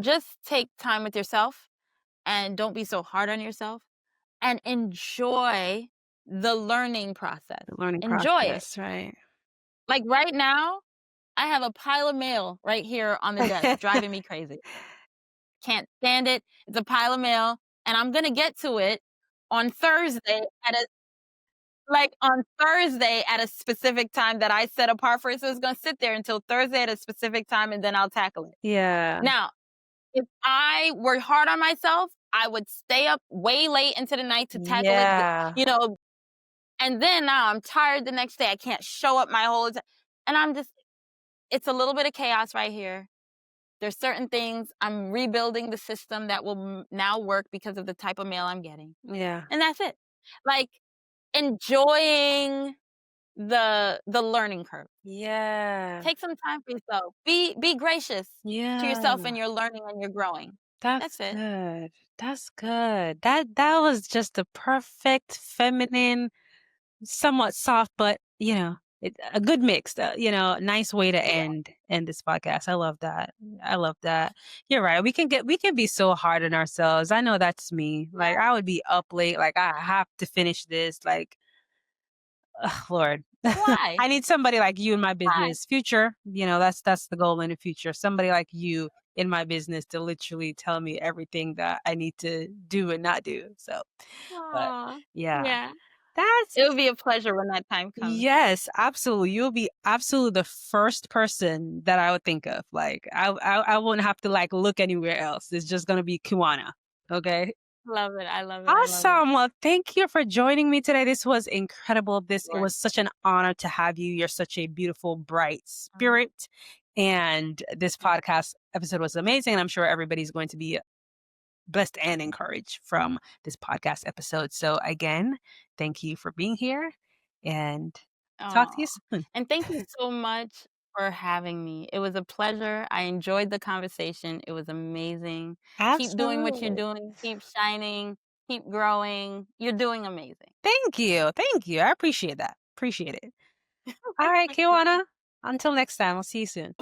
Just take time with yourself and don't be so hard on yourself and enjoy the learning process. the learning Enjoy it. process, right? Like right now, I have a pile of mail right here on the desk driving me crazy. Can't stand it. It's a pile of mail, and I'm gonna get to it on Thursday at a specific time that I set apart for it. So it's gonna sit there until Thursday at a specific time, and then I'll tackle it. Yeah. Now, if I were hard on myself, I would stay up way late into the night to tackle it, Yeah. and then now I'm tired the next day. I can't show up my whole and I'm just it's a little bit of chaos right here. There's certain things I'm rebuilding the system that will now work because of the type of mail I'm getting. Yeah. And that's it. Like enjoying the learning curve. Yeah. Take some time for yourself. Be gracious to yourself Yeah. and your learning and your growing. That's That's it. good. That's good. That was just the perfect feminine, somewhat soft, but a good mix. Nice way to Yeah. end this podcast. I love that. I love that. You're right. We can be so hard on ourselves. I know that's me. Like Yeah. I would be up late. Like I have to finish this. Like ugh, Lord, Why? I need somebody like you in my Why? business. Future, that's the goal in the future. Somebody like you in my business to literally tell me everything that I need to do and not do. So, but Aw. yeah, Yeah. that's It would be a pleasure when that time comes. yes, absolutely. You'll be absolutely the first person that I would think of. Like I won't have to like look anywhere else. It's just gonna be Kiwana. Okay. Love it. I love it. I love it. Awesome. Well, thank you for joining me today. This was incredible. It Sure. was such an honor to have you. You're such a beautiful, bright Mhm. spirit. And this podcast episode was amazing. And I'm sure everybody's going to be blessed and encouraged from this podcast episode. So again, thank you for being here and talk to you Aw. soon. And thank you so much for having me. It was a pleasure. I enjoyed the conversation. It was amazing. Keep doing what you're Absolutely. doing. Keep shining. Keep growing. You're doing amazing. Thank you. Thank you. I appreciate that. Appreciate it. All right, Kiwana. Until next time, I'll see you soon.